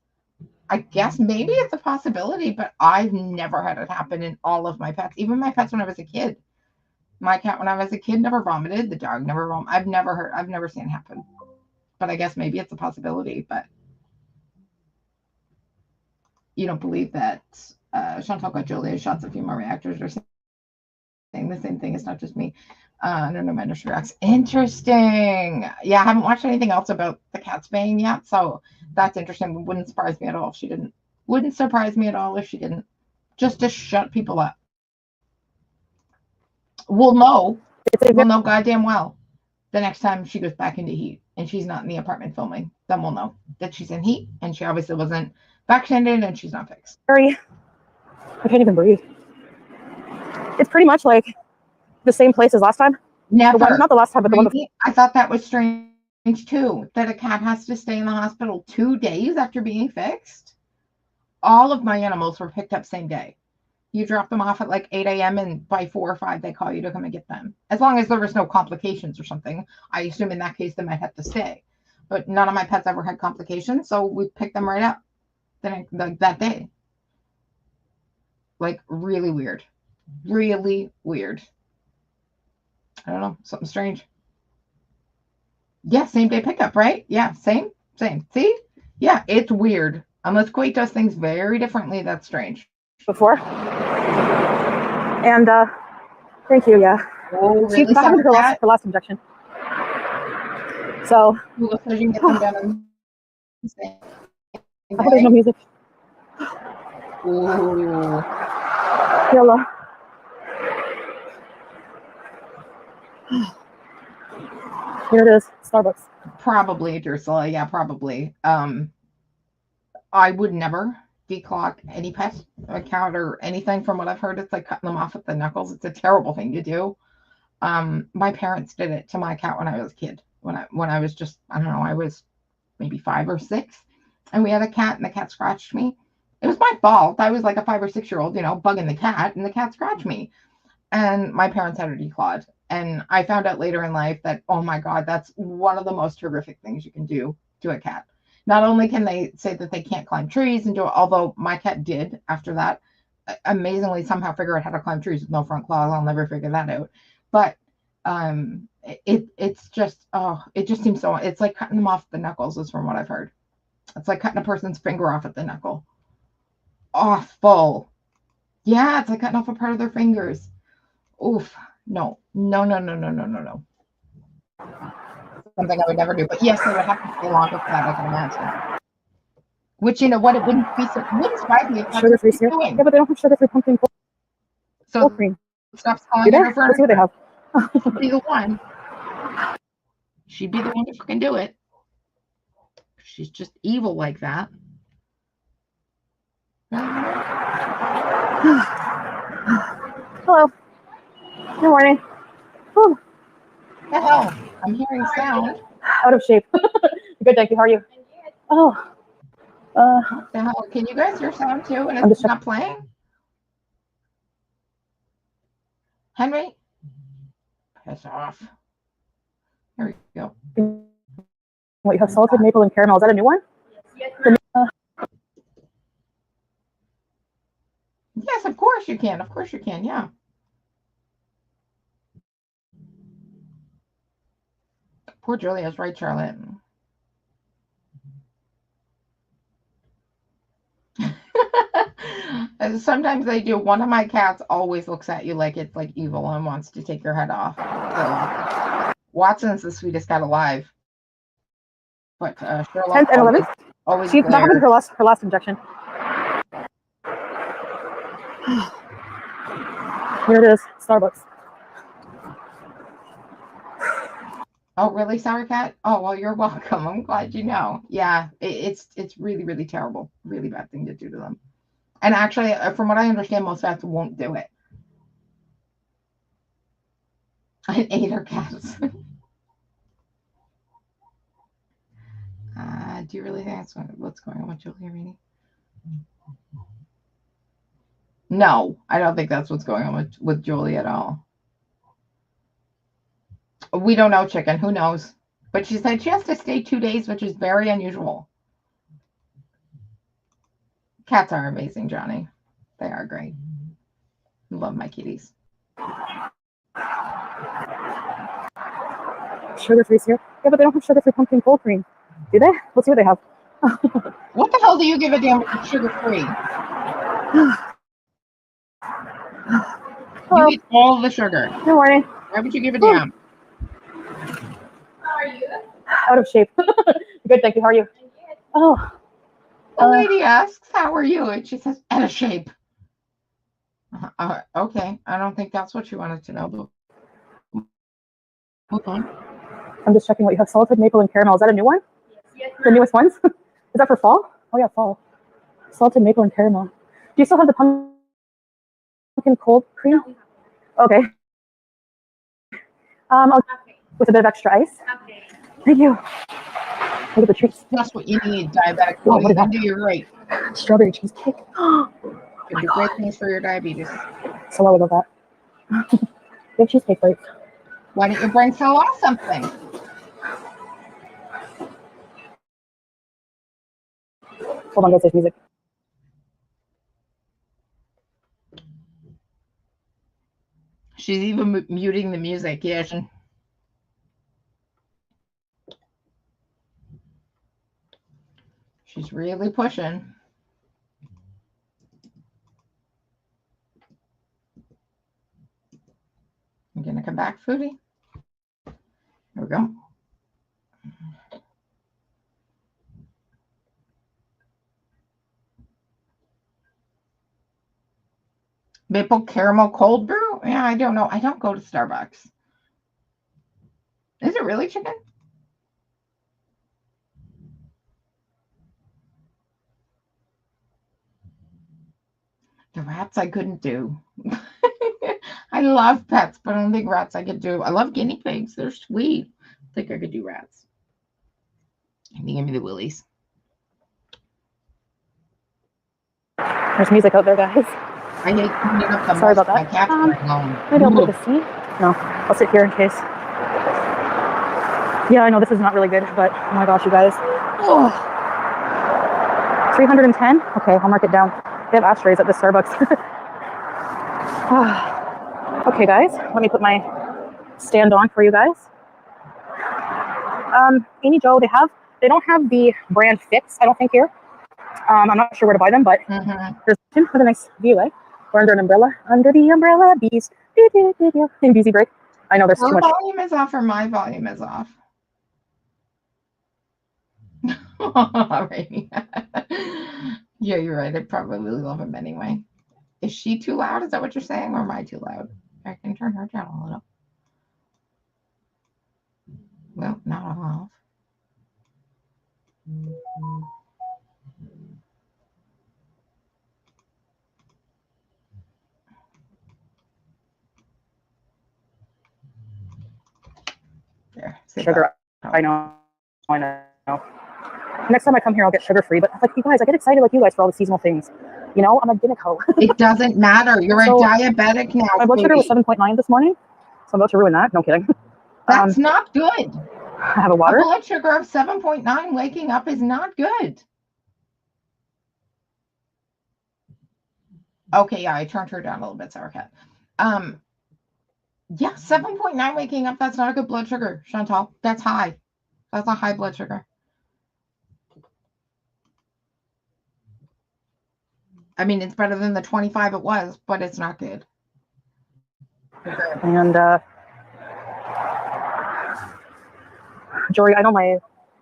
I guess maybe it's a possibility, but I've never had it happen in all of my pets. Even my pets when I was a kid. My cat when I was a kid never vomited. The dog never vomited. I've never seen it happen. But I guess maybe it's a possibility, but you don't believe that Chantal got Julia shots of female reactors or saying the same thing. It's not just me. No, Minister Reacts. Interesting. Yeah, I haven't watched anything else about the cat spaying yet, so that's interesting. Wouldn't surprise me at all if she didn't. Wouldn't surprise me at all if she didn't. Just to shut people up. We'll know goddamn well the next time she goes back into heat and she's not in the apartment filming. Then we'll know that she's in heat and she obviously wasn't vaccinated and she's not fixed. I can't even breathe. It's pretty much like the same place as last time. Never. Not the last time, but the one before. I thought that was strange too, that a cat has to stay in the hospital 2 days after being fixed. All of my animals were picked up same day. You drop them off at like 8 a.m. and by 4 or 5 they call you to come and get them. As long as there was no complications or something. I assume in that case they might have to stay. But none of my pets ever had complications, so we picked them right up that day. Like really weird. Really weird. I don't know, something strange. Yeah, same day pickup, right? Yeah, same. See? Yeah, it's weird. Unless Quake does things very differently, that's strange. Before. And thank you, yeah. Oh, She really? that happened her last injection. So you can get them done. I hope there's no music. Ooh. Yellow. Here it is, Starbucks. Probably, Ursula. Yeah, probably. I would never declock any pet account or anything. From what I've heard, it's like cutting them off with the knuckles. It's a terrible thing to do. My parents did it to my cat when I was a kid. When I was just, I don't know, I was maybe 5 or 6, and we had a cat, and the cat scratched me. It was my fault. I was like a 5 or 6-year-old, bugging the cat, and the cat scratched me. And my parents had her declawed. And I found out later in life that, oh my God, that's one of the most horrific things you can do to a cat. Not only can they say that they can't climb trees and do it, although my cat did after that, amazingly somehow figure out how to climb trees with no front claws. I'll never figure that out. But it's just, it just seems so, it's like cutting them off the knuckles is from what I've heard. It's like cutting a person's finger off at the knuckle. Awful. Yeah, it's like cutting off a part of their fingers. Oof. No. Something I would never do. But yes, they would have to stay longer for that, I can imagine. Which, it wouldn't surprise me. Sugar-free syrup. Yeah, but they don't have sugar-free pumpkin so cream. Stop calling her for Let's see what they have. She'd be the one. She'd be the one to freaking do it. She's just evil like that. Hello. Good morning. Whew. The hell? I'm hearing sound. Out of shape. Good, thank you. How are you? Oh. What the hell? Can you guys hear sound too? And it's not playing? Henry? Piss off. Here we go. What, you have salted maple and caramel. Is that a new one? Yes, yes, of course you can. Of course you can, yeah. Poor Julia's right, Charlotte. Sometimes they do. One of my cats always looks at you like it's like evil and wants to take your head off. So, Watson's the sweetest cat alive. But Sherlock 10th and 11th? Always that happened her last injection. Here it is, Starbucks. Oh, really, Sour Cat? Oh, well, you're welcome. I'm glad you know. Yeah, it's really, really terrible. Really bad thing to do to them. And actually, from what I understand, most vets won't do it. I ate her cats. Do you really think that's what's going on with Julia, Rainey? No, I don't think that's what's going on with Julie at all. We don't know, chicken. Who knows? But she said she has to stay 2 days, which is very unusual. Cats are amazing, Johnny. They are great. Love my kitties. Sugar-free syrup? Yeah, but they don't have sugar-free pumpkin cold cream. Do they? Let's see what they have. What the hell do you give a damn sugar-free? You eat all the sugar. Good morning. Why would you give a damn? How are you? Out of shape. Good, thank you. How are you? Oh. The lady asks, how are you? And she says, out of shape. Okay, I don't think that's what you wanted to know. But okay. I'm just checking what you have. Salted maple and caramel. Is that a new one? Yes. The newest ones? Is that for fall? Oh yeah, fall. Salted maple and caramel. Do you still have the pumpkin cold cream? Okay. Okay. With a bit of extra ice. Okay. Thank you. Look at the treats. That's what you need, diabetic. Whoa, What what is you that? do, you're great. Strawberry cheesecake. It'd be great things for your diabetes. So I would love that. You have cheesecake plates. Why don't you bring Salah something? Hold on, guys, there's music. She's even muting the music. Yeah. She's really pushing. I'm going to come back, Foodie. There we go. Maple caramel cold brew? Yeah, I don't know. I don't go to Starbucks. Is it really chicken? The rats I couldn't do. I love pets, but I don't think rats I could do. I love guinea pigs. They're sweet. I think I could do rats. And they give me the willies. There's music out there, guys. I hate cleaning up the Sorry mess. about that. My cats are alone. Maybe I'll put the seat. No, I'll sit here in case. Yeah, I know this is not really good, but oh my gosh, you guys. Oh. 310? Okay, I'll mark it down. They have ashtrays at the Starbucks. Okay, guys, let me put my stand on for you guys. Amy Joe, they don't have the brand Fix, I don't think, here. I'm not sure where to buy them, but there's with a nice view, eh? We're under an umbrella. Under the umbrella, bees. In busy break. I know there's too much. Her volume is off or my volume is off. Alrighty. Yeah, you're right. I probably love him anyway. Is she too loud? Is that what you're saying? Or am I too loud? I can turn her down a little. Well, not off. There. Sugar. I know. Next time I come here, I'll get sugar-free. But like you guys, I get excited like you guys for all the seasonal things. You know, I'm a Guineco. It doesn't matter. You're a diabetic now. My blood sugar was 7.9 this morning, so I'm about to ruin that. No kidding. That's not good. I have a water. A blood sugar of 7.9 waking up is not good. Okay, yeah, I turned her down a little bit, Sour Cat. Yeah, 7.9 waking up, that's not a good blood sugar, Chantal. That's high. That's a high blood sugar. I mean, it's better than the 25 it was, but it's not good. And Jory, I know my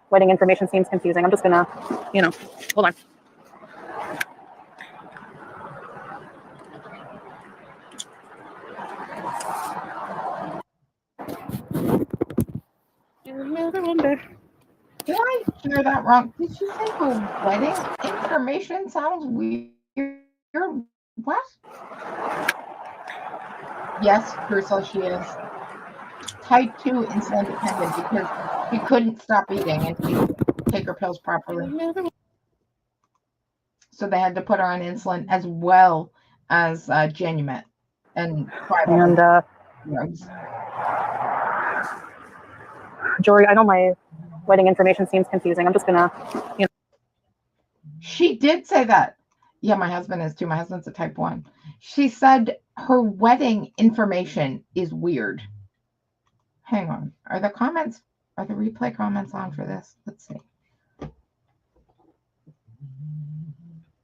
wedding information seems confusing. I'm just gonna, hold on. Did I hear that wrong? Did you say the wedding information sounds weird? What? Yes, Crystal, she is type 2 insulin dependent because he couldn't stop eating. And take her pills properly. So they had to put her on insulin as well as Genumet and drugs. Jory, I know my wedding information seems confusing. I'm just gonna, She did say that. Yeah, my husband is too. My husband's a type 1. She said her wedding information is weird. Hang on. Are the replay comments on for this? Let's see.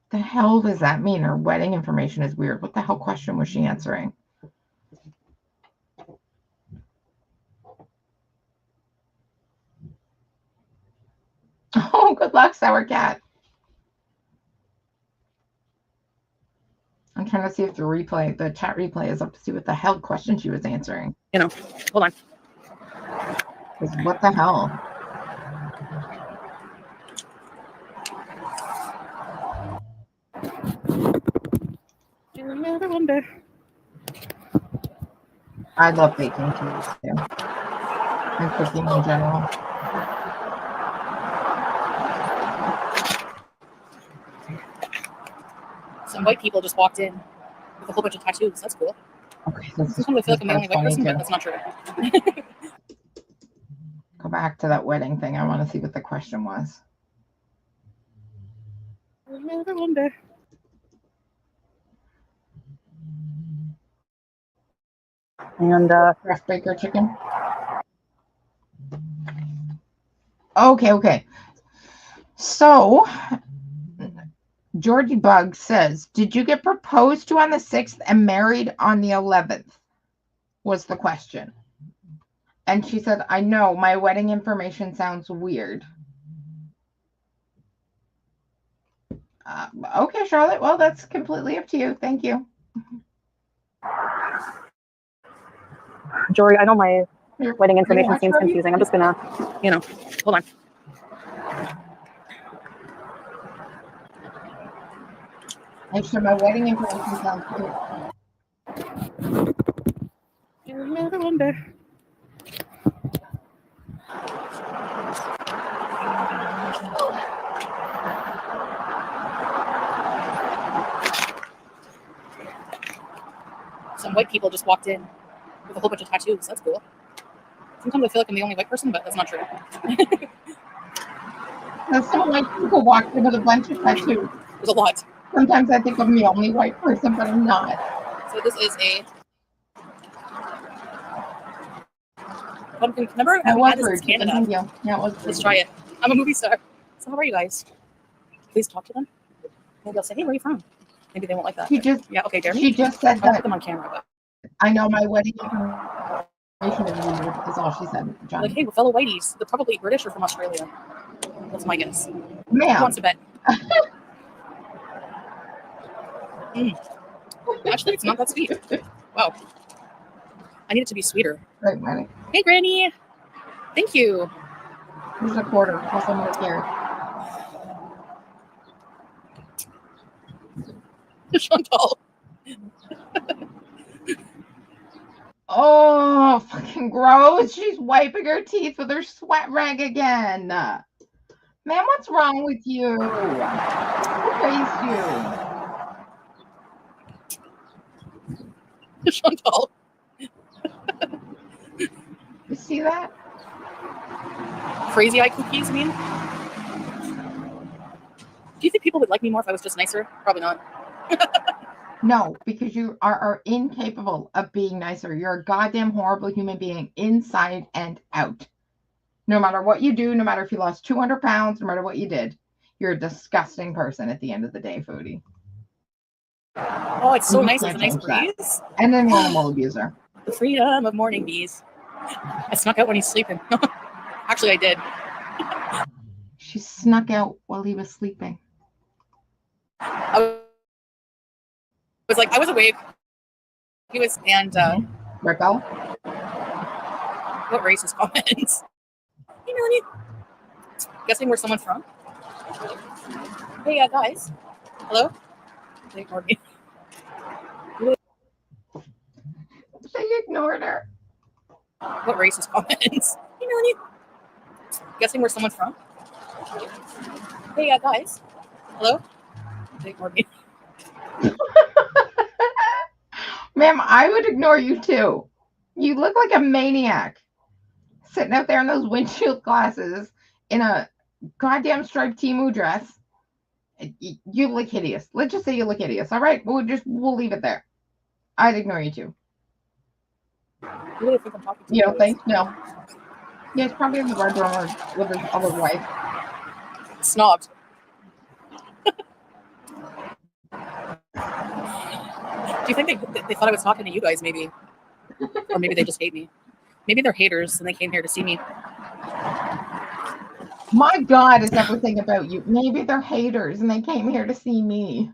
The hell does that mean? Her wedding information is weird. What the hell question was she answering? Oh, good luck, Sour Cat. I'm trying to see if the chat replay is up to see what the hell question she was answering. hold on. What the hell? Do you ever wonder? I love baking cheese too. And cooking in general. Some white people just walked in with a whole bunch of tattoos. That's cool. Okay, I feel like I'm the only white person, but that's not true. Go back to that wedding thing. I want to see what the question was. Do you ever wonder? And Craft baker chicken. Okay. So Georgie Bug says, did you get proposed to on the 6th and married on the 11th? Was the question. And she said, I know my wedding information sounds weird. Okay, Charlotte. Well, that's completely up to you. Thank you. Jory, I know my wedding information seems confusing. I'm just gonna, hold on. Actually, my wedding information sounds weird. Do you ever wonder? Some white people just walked in with a whole bunch of tattoos. That's cool. Sometimes I feel like I'm the only white person, but that's not true. Some white people walked in with a bunch of tattoos. There's a lot. Sometimes I think I'm the only white person, but I'm not. So this is a pumpkin. Remember how we had this in Canada? Yeah, it was. Let's try it. I'm a movie star. So how are you guys? Please talk to them. Maybe I'll say, hey, where are you from? Maybe they won't like that. Yeah, okay, Jeremy. She just said I'll that. put them on camera. But I know my wedding information is weird. That's all she said, John. like, hey, we're fellow whiteys. They're probably British or from Australia. That's my guess. Who Ma'am. wants to bet? Actually, it's not that sweet. Wow. I need it to be sweeter. Right, Maddie. Hey, Granny. Thank you. Here's a quarter. Plus I'm right here. Chantal. Oh, fucking gross. She's wiping her teeth with her sweat rag again. Ma'am, what's wrong with you? Who raised you? Chantal. You see that? Crazy eye cookies, I mean? Do you think people would like me more if I was just nicer? Probably not. No, because you are incapable of being nicer. You're a goddamn horrible human being inside and out. No matter what you do, no matter if you lost 200 pounds, no matter what you did, you're a disgusting person at the end of the day, Foodie. Oh, it's so nice. It's a nice breeze. And an animal abuser. The freedom of morning bees. I snuck out when he's sleeping. Actually, I did. She snuck out while he was sleeping. I was awake. He was, and Rebel? what racist comments? Hey, Melanie. Guessing where someone's from? Hey, guys. Hello? They ignored me. They ignored her. What racist comments? Hey, Melanie. Guessing where someone's from? Hey, guys. Hello? They ignored me. Ma'am, I would ignore you too. You look like a maniac. Sitting out there in those windshield glasses in a goddamn striped Temu dress. You look hideous. Let's just say you look hideous. All right, we'll leave it there. I'd ignore you too. You really think I'm talking to You don't guys? think? No. Yeah, it's probably in the red room with his other wife. Snobbed. Do you think they thought I was talking to you guys, maybe? Or maybe they just hate me. Maybe they're haters and they came here to see me. My God, is everything about you. Maybe they're haters and they came here to see me.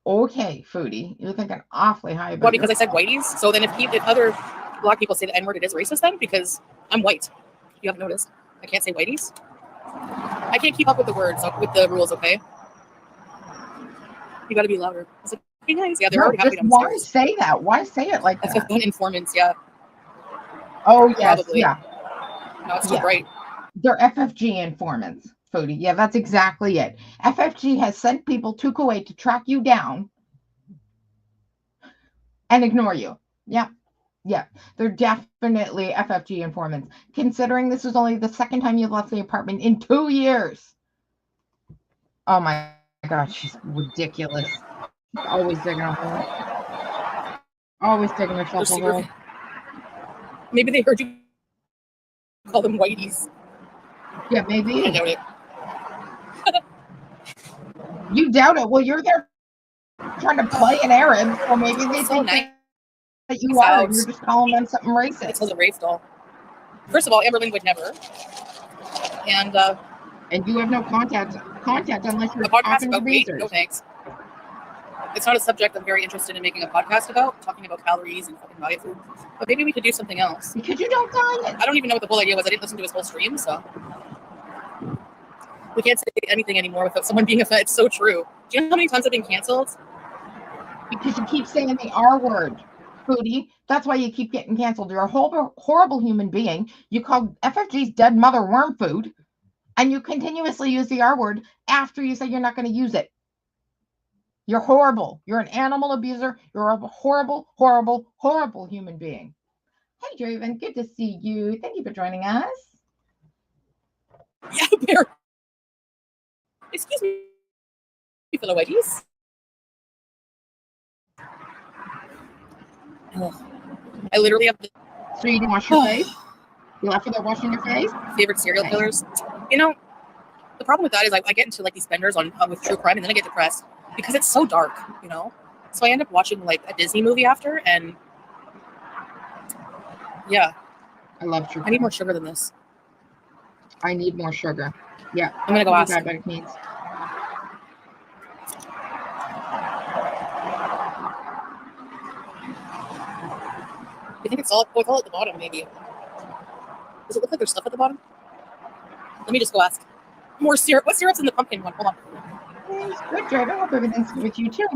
Okay, Foodie. You're thinking awfully high about What, because yourself. I said whiteys? So then if other black people say the N-word, it is racist then? Because I'm white. You haven't noticed. I can't say whiteys. I can't keep up with the words, with the rules, okay? You gotta be louder. Is it pretty nice? Yeah, they're already happy downstairs. Why say that? Why say it like that? FF1 informants, yeah. Oh, yes, Probably. yeah. No, it's too bright. They're FFG informants, Foodie. Yeah, that's exactly it. FFG has sent people to Kuwait to track you down and ignore you. Yeah. Yeah, they're definitely FFG informants. Considering this is only the second time you've left the apartment in 2 years. Oh my God, she's ridiculous. She's always digging a hole. Always digging herself a hole. Maybe they heard you call them whiteys. Yeah, maybe. I doubt it. You doubt it. Well, you're there trying to play an Arab, so maybe they think that you are, and you're just calling them something racist. It's a race doll. First of all, Amberlynn would never. And you have no contact unless you're a podcast talking to about weight? razors. No thanks. It's not a subject I'm very interested in making a podcast about, talking about calories and fucking diet food. But maybe we could do something else. Because you don't diet. I don't even know what the whole idea was. I didn't listen to his whole stream, so. We can't say anything anymore without someone being offended. It's so true. Do you know how many times I've been canceled? Because you keep saying the R word, Foodie. That's why you keep getting canceled. You're a horrible human being. You call FFG's dead mother worm food, and you continuously use the R word after you say you're not going to use it. You're horrible. You're an animal abuser. You're a horrible, horrible, horrible human being. Hey, Draven. Good to see you. Thank you for joining us. Yeah, Bear. Excuse me. For the wedgies. I literally have the... So you didn't wash your face? You left without washing your face? Favorite serial killers. You know, the problem with that is I get into like these benders on with true crime, and then I get depressed because it's so dark, you know. So I end up watching like a Disney movie after, and yeah, I love true crime. I need more sugar than this. I need more sugar. Yeah, I'm gonna go ask. Diabetic needs. You think it's all at the bottom, maybe? Does it look like there's stuff at the bottom? Let me just go ask. More syrup. What syrup's in the pumpkin one? Hold on. It's good, Draven. I hope everything's good with you, too.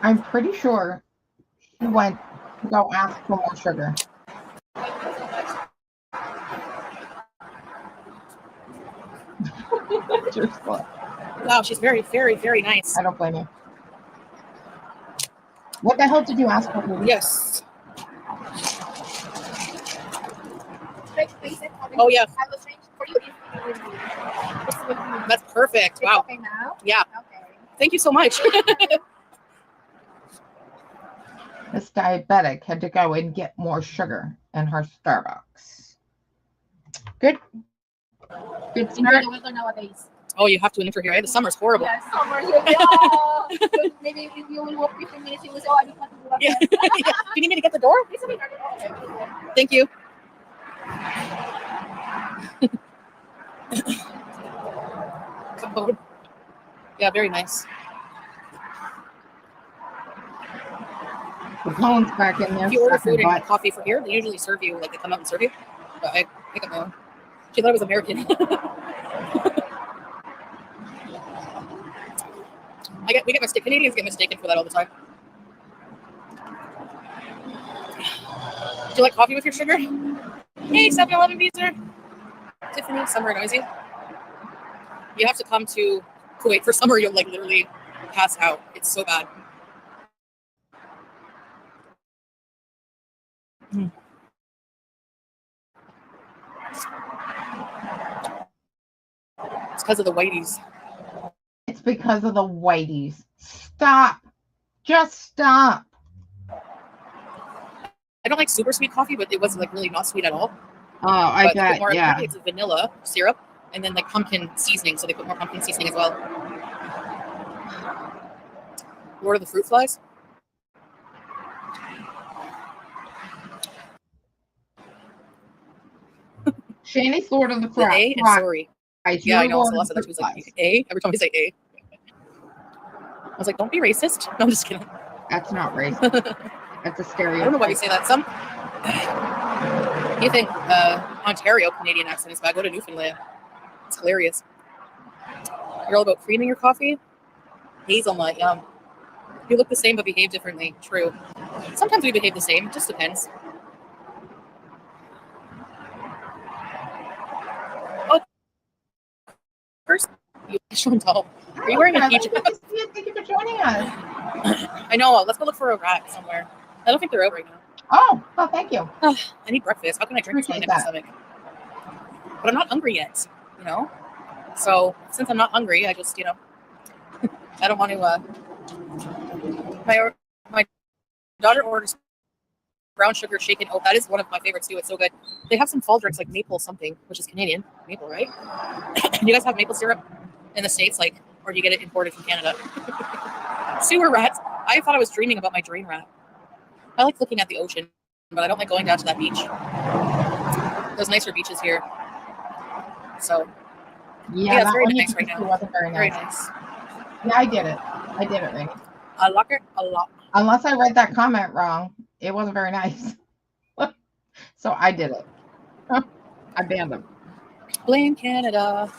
I'm pretty sure he went to go ask for more sugar. Wow, she's very, very, very nice. I don't blame you. What the hell did you ask for? Foodie? Yes. Oh, yeah. I will change for you if you That's perfect. Wow. okay now? Yeah. Okay. Thank you so much. This diabetic had to go and get more sugar in her Starbucks. Good. Good Enjoy start. the weather nowadays. Oh, you have to enter here. The summer's horrible. Yes, summer here. Yeah. Maybe if you will walk 15 minutes, you will say, oh, I need to do that. Yeah. Do you need me to get the door? It's a bit okay. Thank you. Capone. Yeah, very nice. The pone's back in there. If you order sucking food and butt. coffee for here, they usually serve you, like they come out and serve you. But I pick up my own. She thought it was American. Canadians get mistaken for that all the time. Do you like coffee with your sugar? Hey, 7-Eleven Beezer. Tiffany, Summer Noisy. You have to come to Kuwait for summer. You'll like literally pass out. It's so bad. It's because of the whiteys. It's because of the whiteys. Stop. Just stop. I don't like super sweet coffee, but it was like really not sweet at all. Oh, I But bet. Yeah. apparently it's vanilla syrup and then like pumpkin seasoning, so they put more pumpkin seasoning as well. Lord of the Fruit Flies. Shanny's Lord of the The Crop. A and sorry. Yeah, I know. Lord So of lots of the that was like Flies. A every time I say A. I was like, don't be racist. No, I'm just kidding. That's not racist. That's a stereotype. I don't know why you say that. You think Ontario Canadian accent is bad? Go to Newfoundland. It's hilarious. You're all about creaming your coffee? Hazelnut, yum. You look the same but behave differently. True. Sometimes we behave the same. It just depends. Oh, first, you Chantal. Are you wearing a peach? Thank you for joining us. I know. Let's go look for a rat somewhere. I don't think they're out right now. Oh, thank you. I need breakfast. How can I drink this on an Appreciate empty stomach? But I'm not hungry yet, you know? So since I'm not hungry, I just, I don't want to, my daughter orders brown sugar shaken oat. That is one of my favorites too. It's so good. They have some fall drinks like maple something, which is Canadian. Maple, right? Do you guys have maple syrup in the States, like, or do you get it imported from Canada? Sewer rats. I thought I was dreaming about my drain rat. I like looking at the ocean, but I don't like going down to that beach. There's nicer beaches here. So, yeah, it's very nice right now. Wasn't very nice. Yeah, I did it, Rainy. I like it a lot. Unless I read that comment wrong, it wasn't very nice. So I did it. I banned them. Blame Canada.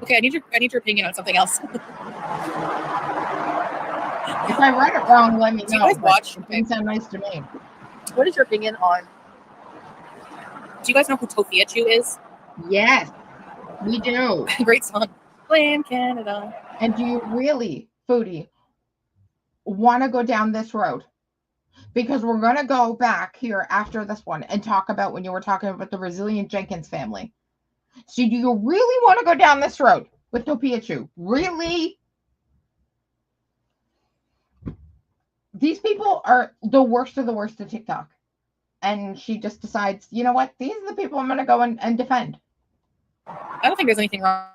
Okay, I need your opinion on something else. If I read it wrong, let me know. Do you guys watch? It didn't sound nice to me. What is your opinion on? Do you guys know who Tofiachu is? Yes, we do. Great song. Blame Canada. And do you really, Foodie, want to go down this road? Because we're going to go back here after this one and talk about when you were talking about the Resilient Jenkins family. So do you really want to go down this road with Tofiachu? Really? These people are the worst of the worst at TikTok. And she just decides, you know what? These are the people I'm going to go and defend. I don't think there's anything wrong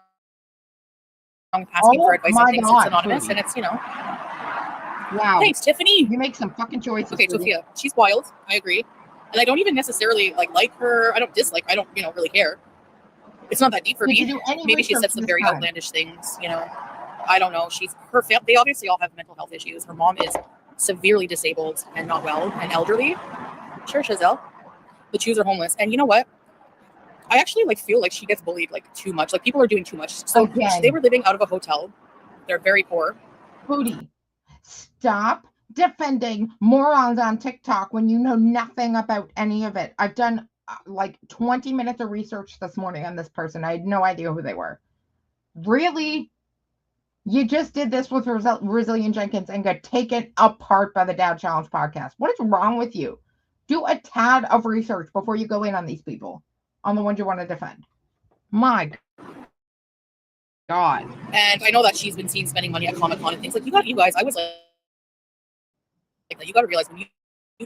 with asking for advice on things. It's anonymous and it's, Wow. Thanks, Tiffany. You make some fucking choices. Okay, Sophia. She's wild. I agree. And I don't even necessarily like her. I don't dislike. I don't, really care. It's not that deep for me. Maybe she said some very outlandish things, I don't know. They obviously all have mental health issues. Her mom is severely disabled and not well and elderly. Sure, Chazelle. The Chews are homeless. And you know what? I actually feel like she gets bullied too much. People are doing too much. So they were living out of a hotel. They're very poor. Foodie, stop defending morons on TikTok when you know nothing about any of it. I've done like 20 minutes of research this morning on this person. I had no idea who they were. Really? You just did this with Resilient Jenkins and got taken apart by the Dad Challenge podcast. What is wrong with you? Do a tad of research before you go in on these people, on the ones you want to defend. My God. And I know that she's been seen spending money at Comic-Con and things. Like, you guys, I was like you got to realize when you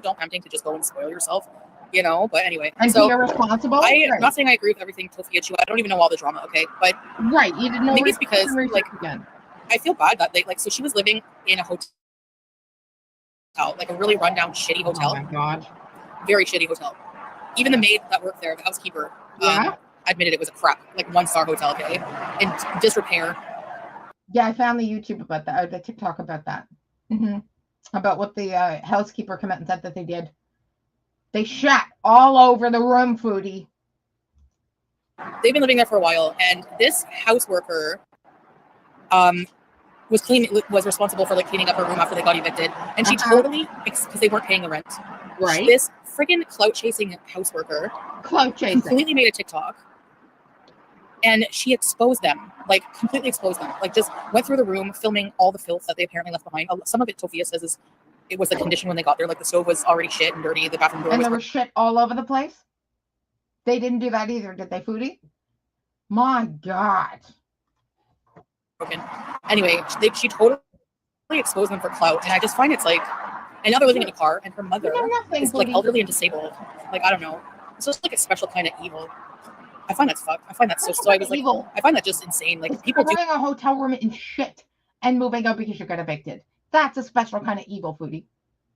don't tempting to just go and spoil yourself, you know. But anyway, and so be irresponsible. I'm not saying I agree with everything Tofia Chu. I don't even know all the drama, okay? But right, you didn't know. Maybe it's because like I feel bad that they so she was living in a hotel, like a really rundown, shitty hotel. Oh my God. Very shitty hotel. Even the maid that worked there, the housekeeper, admitted it was a crap, like 1-star hotel, okay, in disrepair. Yeah, I found the YouTube about that, or the TikTok about that. About what the housekeeper came out and said that they did. They shat all over the room, Foodie. They've been living there for a while, and this house worker was responsible for like cleaning up her room after they got evicted, and she totally, because they weren't paying the rent. Right. This friggin' clout chasing house worker completely made a TikTok, and she exposed them, like completely exposed them, like just went through the room filming all the filth that they apparently left behind. Some of it Tofia says it was the condition when they got there, like the stove was already shit and dirty, the bathroom door and there was shit all over the place. They didn't do that either, did they, Foodie? My God. Broken. Anyway, she totally exposed them for clout, and I just find it's like, and now they're living in a car, and her mother is like elderly and disabled. Like, I don't know, it's just like a special kind of evil. I find that's fucked. I find that so I was like, evil. I find that just insane. Like, people doing a hotel room in shit and moving out because you got evicted. That's a special kind of evil, Foodie.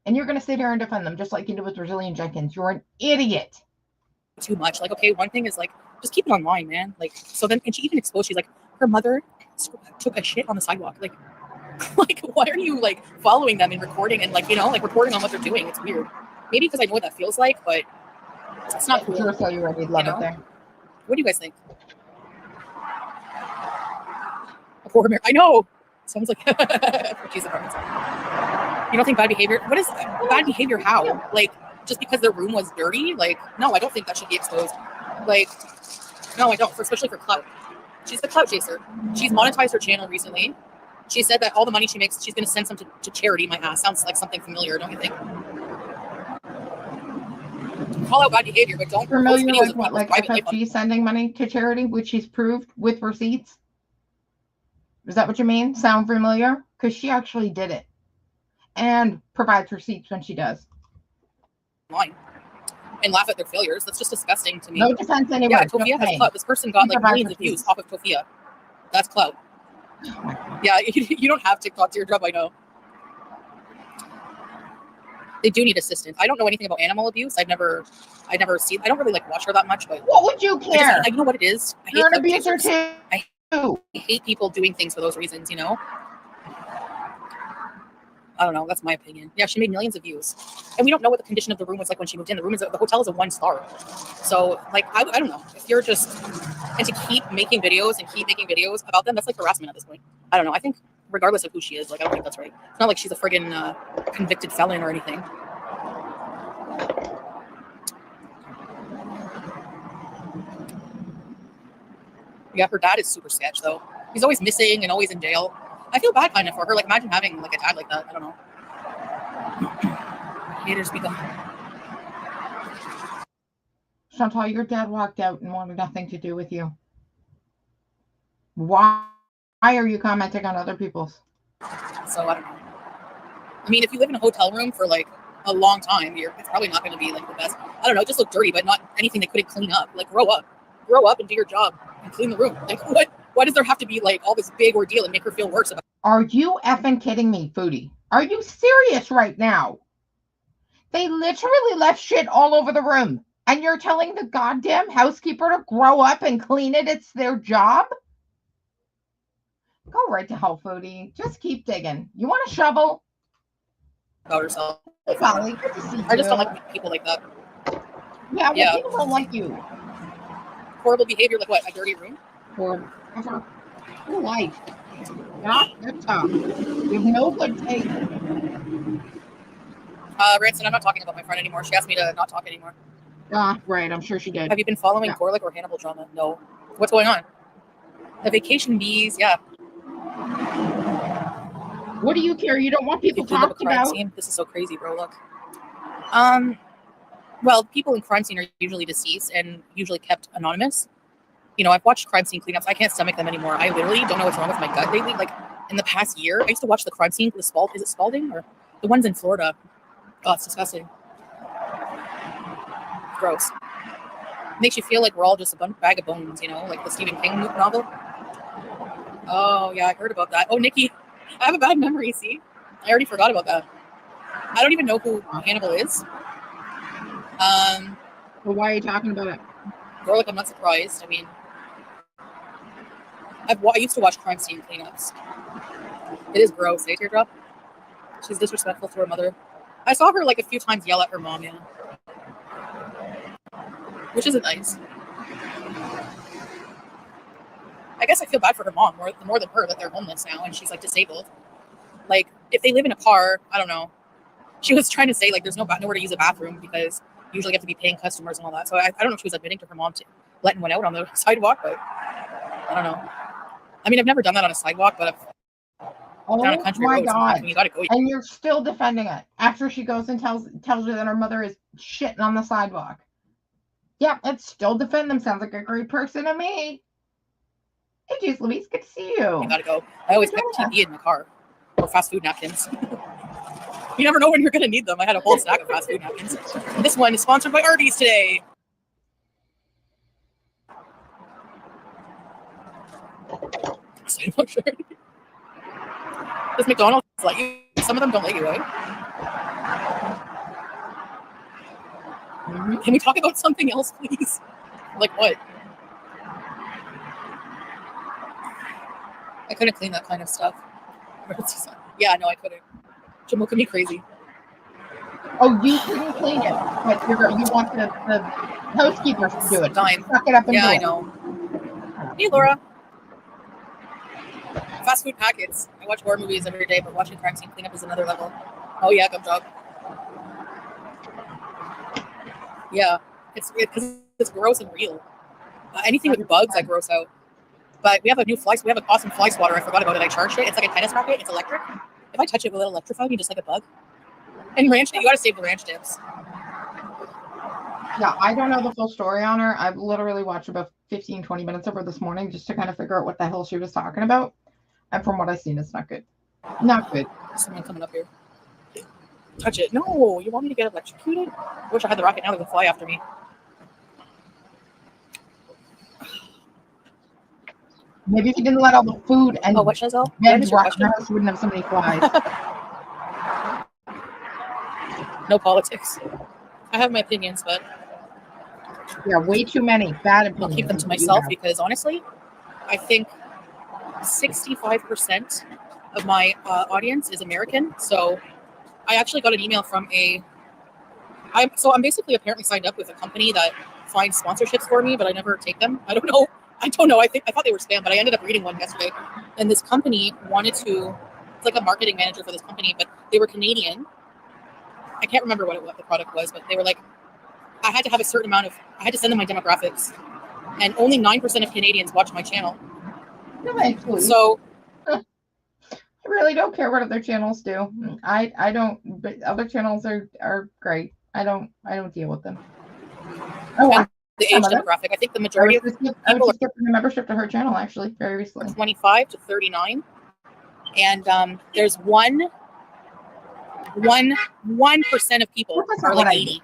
And you're gonna sit here and defend them just like you did with Resilient Jenkins. You're an idiot. Too much. Like, okay, one thing is like, just keep it online, man. Like, so then, and she even exposed, she's like, her mother took a shit on the sidewalk. Like why are you like following them and recording and like, you know, like reporting on what they're doing? It's weird. Maybe because I know what that feels like, but it's not cool. Sure, so you already love it there. What do you guys think? A poor mirror. I know. Sounds like she's apartments. You don't think bad behavior? What is bad behavior? How? Like, just because their room was dirty? Like, no, I don't think that should be exposed. Like, no, I don't. Especially for clout. She's the clout chaser. She's monetized her channel recently. She said that all the money she makes, she's going to send some to charity. My ass sounds like something familiar, don't you think? Call out bad behavior, but don't familiar with what, like FFG sending money to charity, which she's proved with receipts. Is that what you mean? Sound familiar? Because she actually did it and provides receipts when she does. Line. And laugh at their failures. That's just disgusting to me. No defense anywhere. Yeah, Tofia has clout. This person got like millions of views off of Tofia. That's clout. Yeah, you don't have TikTok to your job, I know. They do need assistance. I don't know anything about animal abuse. I never see. I don't really like watch her that much. But what would you care? I know what it is. You're an abuser too. I hate people doing things for those reasons. You know. I don't know. That's my opinion. Yeah, she made millions of views, and we don't know what the condition of the room was like when she moved in. The hotel is a 1-star. So, like, I don't know. If you're just and to keep making videos about them, that's like harassment at this point. I don't know. I think regardless of who she is, like, I don't think that's right. It's not like she's a friggin' convicted felon or anything. Yeah, her dad is super sketch though. He's always missing and always in jail. I feel bad kind of for her. Like, imagine having like a dad like that. I don't know. Haters be gone. Chantal, your dad walked out and wanted nothing to do with you. Why are you commenting on other people's? So I don't know. I mean, if you live in a hotel room for like a long time, it's probably not going to be like the best. I don't know. Just look dirty, but not anything they couldn't clean up. Like, grow up and do your job and clean the room. Like, what? Why does there have to be like all this big ordeal and make her feel worse about it? Are you effing kidding me, Foodie? Are you serious right now? They literally left shit all over the room. And you're telling the goddamn housekeeper to grow up and clean it? It's their job? Go right to hell, Foodie. Just keep digging. You want a shovel? About herself. Polly, good to see you. I just don't like people like that. Yeah, well, people don't like you. Horrible behavior, like what? A dirty room? Horrible. Your life. Not good talk. You have no good taste. Ranson, I'm not talking about my friend anymore. She asked me to not talk anymore. Right. I'm sure she did. Have you been following Yeah. Gorlick or Hannibal drama? No. What's going on? The vacation bees, yeah. What do you care? You don't want people Cleaned up a talked crime about. scene. This is so crazy, bro. Look. Well, people in crime scene are usually deceased and usually kept anonymous. You know, I've watched crime scene cleanups. I can't stomach them anymore. I literally don't know what's wrong with my gut lately. Like in the past year, I used to watch the crime scene. Is it Spalding or the ones in Florida? Oh, it's disgusting. Gross. Makes you feel like we're all just a bag of bones, you know, like the Stephen King novel. Oh yeah, I heard about that. Oh, Nikki, I have a bad memory. See, I already forgot about that. I don't even know who Hannibal is. Well, why are you talking about it? Gorlick, I'm not surprised. I mean, I used to watch crime scene cleanups. It is gross, eh, Teardrop? She's disrespectful to her mother. I saw her like a few times yell at her mom, yeah. Which isn't nice. I guess I feel bad for her mom more than her that they're homeless now and she's like disabled. Like if they live in a car, I don't know. She was trying to say like there's nowhere to use a bathroom because you usually have to be paying customers and all that. So I don't know if she was admitting to her mom to letting one out on the sidewalk, but I don't know. I mean, I've never done that on a sidewalk, but down a country road, you gotta go. And you're still defending it after she goes and tells her that her mother is shitting on the sidewalk. Yeah, it's still defend them. Sounds like a great person to me. Hey, geez, Louise, good to see you. You gotta go. I always kept TP in my car or fast food napkins. You never know when you're gonna need them. I had a whole stack of fast food napkins. This one is sponsored by Arby's today. Does McDonald's let you? Some of them don't let you, right? Mm-hmm. Can we talk about something else, please? Like what? I couldn't clean that kind of stuff. Yeah, no, I couldn't. Jim look at me crazy. Oh, you couldn't clean it, but you want the housekeepers to do it. Time. Suck it up and yeah, do I it. know. Hey, Laura. Fast food packets. I watch horror movies every day, but watching crime scene cleanup is another level. Oh yeah, good job. Yeah, it's gross and real. Anything with bugs, I gross out. But we have a new we have an awesome fly swatter. I forgot about it. I charged it. It's like a tennis racket. It's electric. If I touch it, will it electrify me just like a bug? And ranch, you gotta save the ranch dips. Yeah, I don't know the full story on her. I've literally watched about 15-20 minutes of her this morning just to kind of figure out what the hell she was talking about. And from what I've seen, it's not good. Not good. Someone coming up here. Touch it. No, you want me to get electrocuted? I wish I had the rocket now. They would fly after me. Maybe if you didn't let all the food and what, Chazelle? veg rot in the house, you wouldn't have so many flies. No politics. I have my opinions, but yeah, way too many bad opinions. I'll keep them to myself because honestly, I think 65% of my audience is American. So I actually got an email from I'm basically apparently signed up with a company that finds sponsorships for me, but I never take them. I don't know. I thought they were spam, but I ended up reading one yesterday. And this company it's like a marketing manager for this company, but they were Canadian. I can't remember what the product was, but they were like, I had to have a certain amount I had to send them my demographics. And only 9% of Canadians watch my channel. No, actually. So I really don't care what other channels do. I don't, but other channels are great. I don't deal with them. Oh, the age demographic. I think the majority of people I was just getting a membership to her channel actually very recently. 25 to 39, and there's 1% of people are like 80.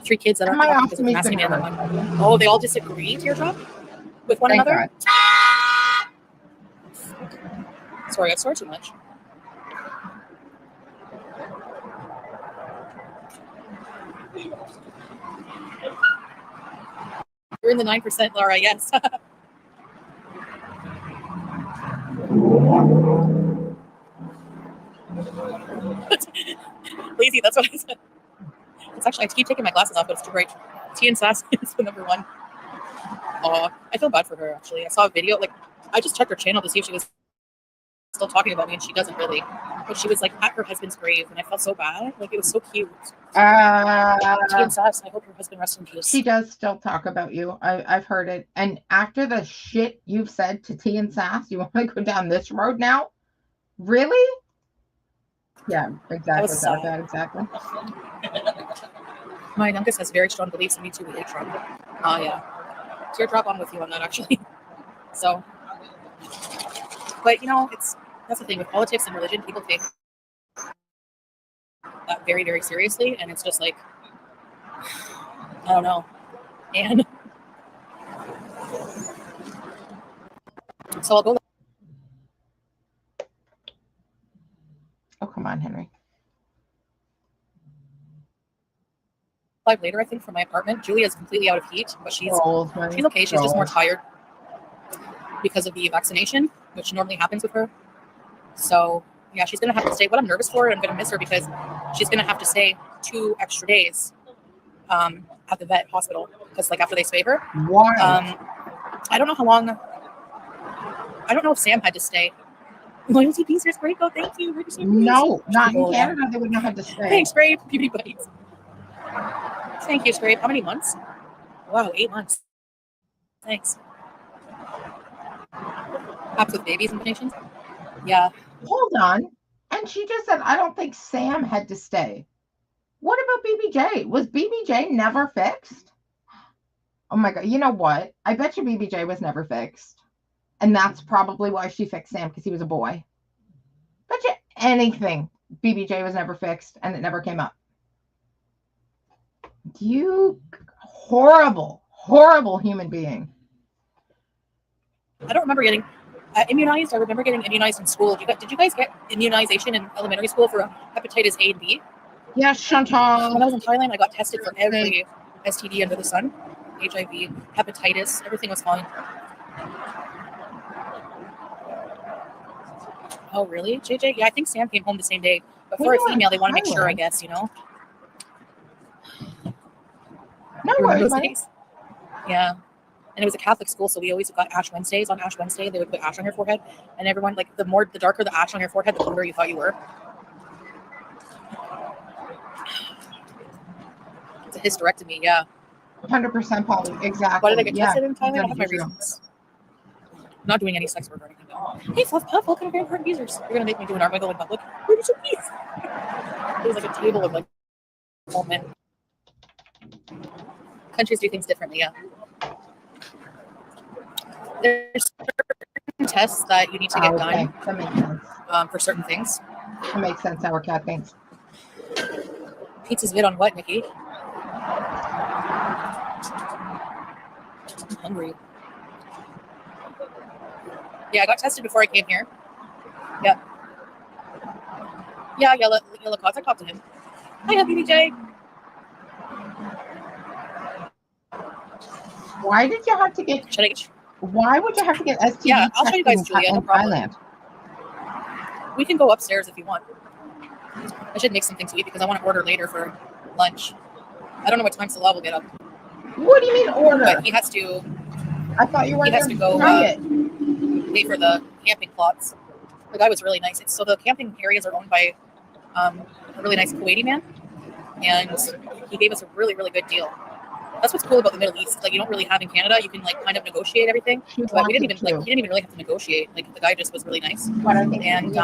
3 kids that are asking me another one. Oh, they all disagree, Teardrop, with one another. Sorry, I swore too much. You're in the 9%, Laura, yes. Lazy, that's what I said. It's actually, I keep taking my glasses off, but it's too bright. Tea and Sass is the number one. I feel bad for her, actually. I saw a video, I just checked her channel to see if she was still talking about me, and she doesn't really. But she was like at her husband's grave, and I felt so bad. Like it was so cute. Tea and Sass, I hope your husband rests in peace. She does still talk about you. I've heard it. And after the shit you've said to T and Sass, you want to go down this road now? Really? Yeah, exactly. That, exactly. My youngest has very strong beliefs, and me too with Trump. Oh yeah, teardrop. I'm with you on that actually. So, but you know, that's the thing with politics and religion. People take that very, very seriously, and it's just like, I don't know. And so I'll go. Oh, come on, Henry. Live later, I think, from my apartment. Julia's completely out of heat, but she's okay. She's just more tired because of the vaccination, which normally happens with her. So yeah, she's gonna have to stay. What I'm nervous for, I'm gonna miss her because she's gonna have to stay 2 extra days at the vet hospital because like after they spay her. Why? I don't know how long. I don't know if Sam had to stay. Loyalty Beasters, great. Oh, thank you. No, not in Canada. They would not have to stay. Thanks, Scrape. Beauty Buddies. Thank you, Scrape. How many months? Wow, 8 months. Thanks. Apps with babies and donations? Yeah. Hold on. And she just said, I don't think Sam had to stay. What about BBJ? Was BBJ never fixed? Oh my God. You know what? I bet you BBJ was never fixed. And that's probably why she fixed Sam, because he was a boy. Bet you anything BBJ was never fixed and it never came up. You horrible, horrible human being. I don't remember getting immunized. I remember getting immunized in school. Did you guys get immunization in elementary school for hepatitis A and B? Yes, Chantal. When I was in Thailand, I got tested for every STD under the sun. HIV, hepatitis, everything was fine. Oh, really, JJ? Yeah, I think Sam came home the same day. But for a female, they want to make sure, I guess, you know? No worries. Yeah. And it was a Catholic school, so we always got Ash Wednesdays. On Ash Wednesday, they would put ash on your forehead. And everyone, like, the darker the ash on your forehead, the cooler you thought you were. It's a hysterectomy, yeah. 100% Polly, exactly. Why did I get tested in Thailand? I have my reasons. I'm not doing any sex work or anything. Hey, Fluff Puff, welcome to Grand Park Users. You're going to make me do an arm wiggle in public. Where did you be? It was like a table of, like, all men. Countries do things differently, yeah. There's certain tests that you need to get done that makes sense. For certain things. That makes sense, our cat thinks. Pizza's vid on what, Nikki? I'm hungry. Yeah, I got tested before I came here. Yep. Yeah, Yellow Cause. I talked to him. Hi, BBJ. Why did you have to get? Why would you have to get STD? Yeah, I'll show you guys, Julia. No problem. Thailand? We can go upstairs if you want. I should make something to eat because I want to order later for lunch. I don't know what time Salah will get up. What do you mean order? But he has to. I thought you were. He has to go pay for the camping plots. The guy was really nice. So the camping areas are owned by a really nice Kuwaiti man, and he gave us a really, really good deal. That's what's cool about the Middle East. Like you don't really have in Canada. You can like kind of negotiate everything, but he didn't even really have to negotiate. Like the guy just was really nice, and we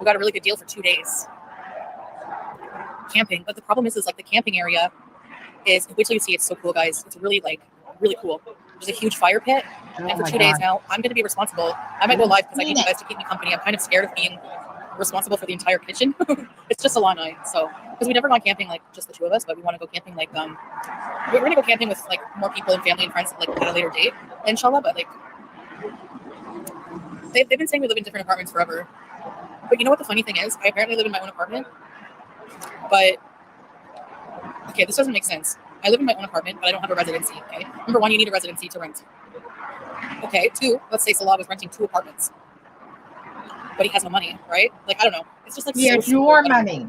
got a really good deal for 2 days camping. But the problem is like the camping area is. Wait till you see. It's so cool, guys. It's really cool. There's a huge fire pit, and for 2 days now, I'm going to be responsible. I might go live because I need you guys to keep me company. I'm kind of scared of being responsible for the entire kitchen. It's just a long night, so because we've never gone camping like just the two of us, but we want to go camping like we're going to go camping with like more people and family and friends like at a later date, inshallah. But like they've been saying we live in different apartments forever. But you know what the funny thing is? I apparently live in my own apartment, but okay, this doesn't make sense. I live in my own apartment, but I don't have a residency, okay? Number one, you need a residency to rent. Okay, 2, let's say Salah was renting 2 apartments. But he has no money, right? Like, I don't know. It's just like... Yeah, so your money.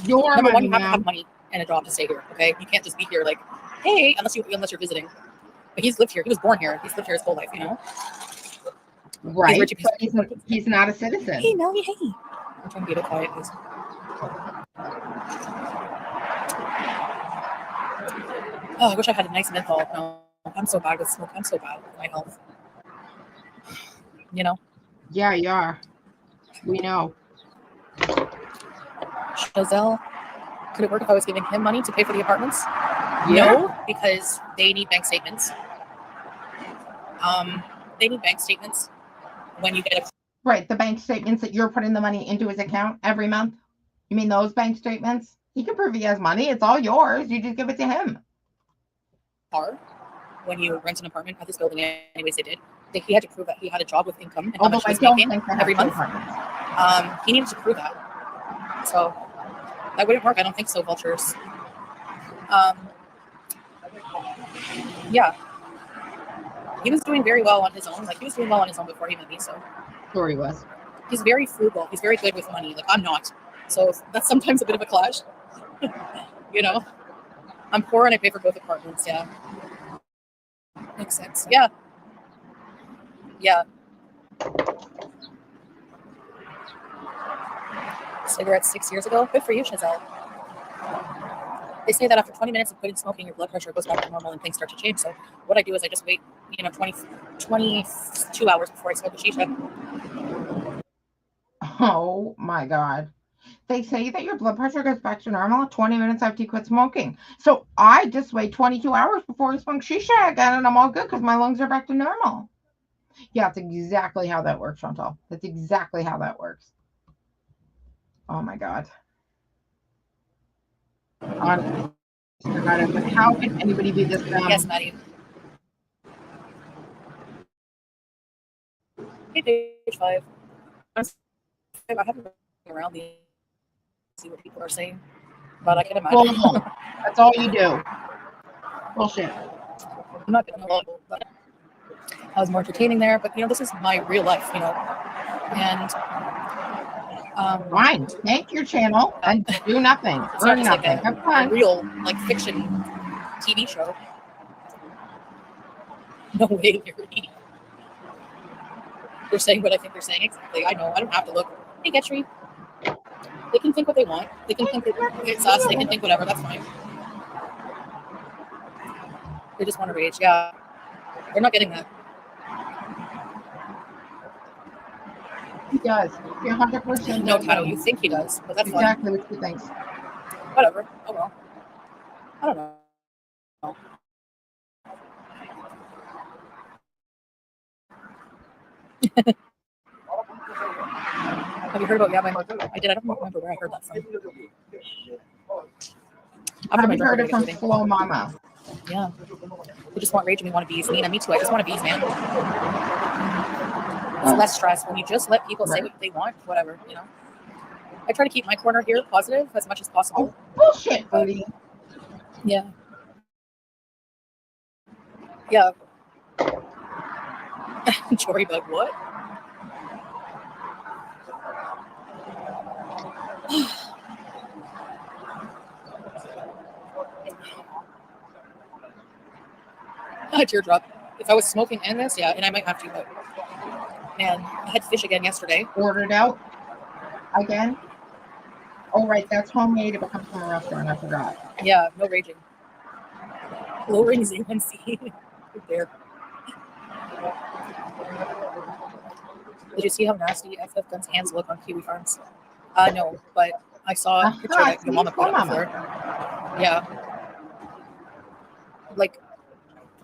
Your Number money, one, you have to have money and a job to stay here, okay? You can't just be here like, hey, unless you're visiting. But he's lived here. He was born here. He's lived here his whole life, you know? Right. Richie But he's not a citizen. Hey, Melanie, hey. I'm trying to be a bit quiet, please. Oh, I wish I had a nice menthol. No, I'm so bad with smoke. I'm so bad with my health. You know? Yeah, you are. We know. Chazelle, could it work if I was giving him money to pay for the apartments? Yeah. No, because they need bank statements. They need bank statements when you get a... Right, the bank statements that you're putting the money into his account every month. You mean those bank statements? He can prove he has money. It's all yours. You just give it to him. car when you rent an apartment at this building. Anyways, they did. He had to prove that he had a job with income and how Although much he I was don't making think that every month. He needed to prove that. So that wouldn't work. I don't think so, vultures. Yeah. He was doing very well on his own. Like, he was doing well on his own before he met me, so. Sure he was. He's very frugal. He's very good with money. Like, I'm not. So that's sometimes a bit of a clash. You know? I'm poor and I pay for both apartments, yeah. Makes sense. Yeah. Yeah. Cigarettes 6 years ago. Good for you, Chazelle. They say that after 20 minutes of quitting smoking, your blood pressure goes back to normal and things start to change. So what I do is I just wait, 22 hours before I smoke a shisha. Oh my God. They say that your blood pressure goes back to normal 20 minutes after you quit smoking. So I just wait 22 hours before I smoke shisha again and I'm all good because my lungs are back to normal. Yeah, that's exactly how that works, Chantal. That's exactly how that works. Oh my God. How can anybody be this dumb? Yes, Maddie. Hey, page 5. I haven't been around to see what people are saying, but I can imagine. That's all you do. Bullshit. I'm not going to know, but I was more entertaining there. But this is my real life, and fine. Make your channel and do nothing. It's not just nothing. Like a real fiction TV show. No way, Larry. They're saying what I think they're saying exactly. I know. I don't have to look. Hey, Getry. They can think what they want. They can think it's us. They can think whatever. That's fine. They just want to rage. Yeah. They're not getting that. He does. You're 100%. No, Tato, you think he does, but that's exactly what he thinks. Whatever. Oh well. I don't know. Have you heard about Yabba? I did. I don't remember where I heard that from. I've heard it from Slow Mama. Yeah. We just want rage and we want to bees. Nina, me too. I just want to bees, man. It's less stress when you just let people say what they want, whatever, I try to keep my corner here positive as much as possible. Oh, bullshit, buddy. Yeah. Yeah. Jory bug, what? A teardrop. If I was smoking and this, yeah, and I might have to, but man, I had fish again yesterday. Ordered out again. Oh, right, that's homemade. It comes from a restaurant. I forgot. Yeah, no raging. Lowering Z1C. There. Did you see how nasty FF Gun's hands look on Kiwi Farms? No, but I saw a picture that your mama put up before. Yeah. Like,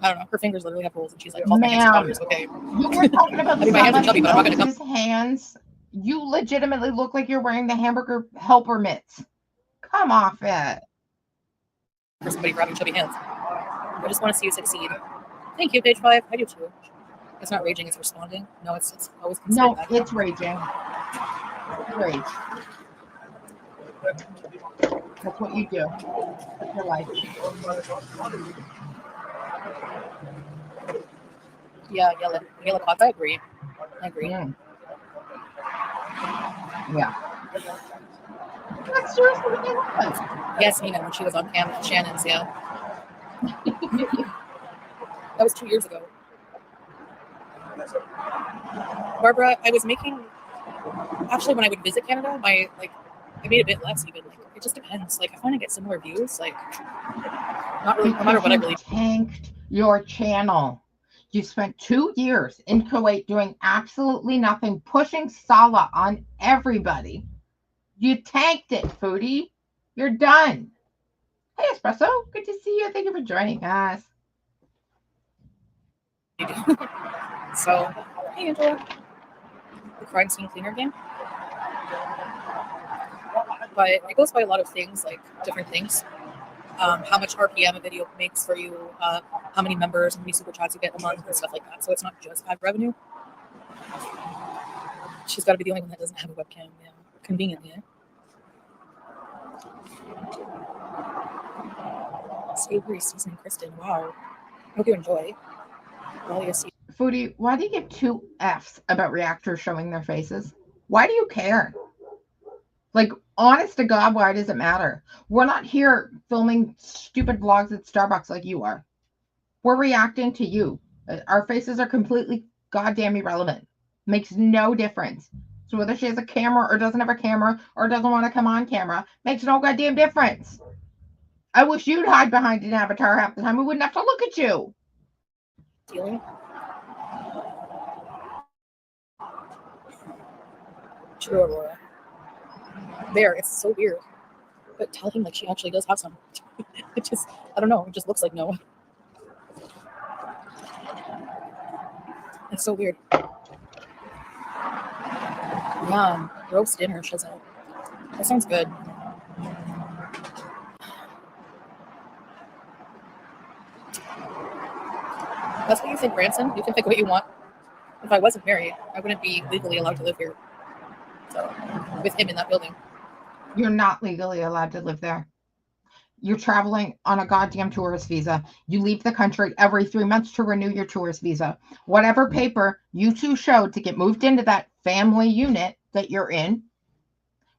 I don't know. Her fingers literally have holes, and she's like, "Oh, my hands are okay." You were talking about my hands are chubby, but I'm not gonna his hands. You legitimately look like you're wearing the hamburger helper mitts. Come off it. For somebody grabbing chubby hands. I just want to see you succeed. Thank you, page 5. I do too. It's not raging; it's responding. No, it's always. No, it's raging. Rage. That's what you do. That's your life. Yeah, yellow cloth. I agree. Yeah. That's seriously what they look like. Yes, Nina, when she was on Pam and Shannon's, yeah. That was 2 years ago. Barbara, I was making, actually when I would visit Canada, I made a bit less even. Like, it just depends. Like, I find I get similar views. Like, not really, no matter what I really tanked your channel. You spent 2 years in Kuwait doing absolutely nothing, pushing Salah on everybody. You tanked it, Foodie. You're done. Hey, Espresso. Good to see you. Thank you for joining us. So, hey, Angela. The crime scene cleaner game. But it goes by a lot of things, like different things. How much RPM a video makes for you, how many members, how many super chats you get a month, and stuff like that. So it's not just ad revenue. She's got to be the only one that doesn't have a webcam, yeah. Conveniently. Savory seasoning, Kristen. Wow. Hope you enjoy. Foodie, why do you give 2 Fs about reactors showing their faces? Why do you care? Like, honest to God, why does it matter? We're not here filming stupid vlogs at Starbucks like you are. We're reacting to you. Our faces are completely goddamn irrelevant. Makes no difference. So whether she has a camera or doesn't have a camera or doesn't want to come on camera, makes no goddamn difference. I wish you'd hide behind an avatar half the time. We wouldn't have to look at you. Stealing? True, Aurora. There, it's so weird. But tell him like she actually does have some. It just, I don't know, it just looks like no. It's so weird. Yum, roast dinner, Shizzle. That sounds good. That's what you think, Branson? You can think what you want. If I wasn't married, I wouldn't be legally allowed to live here. So, with him in that building. You're not legally allowed to live there. You're traveling on a goddamn tourist visa. You leave the country every 3 months to renew your tourist visa. Whatever paper you 2 showed to get moved into that family unit that you're in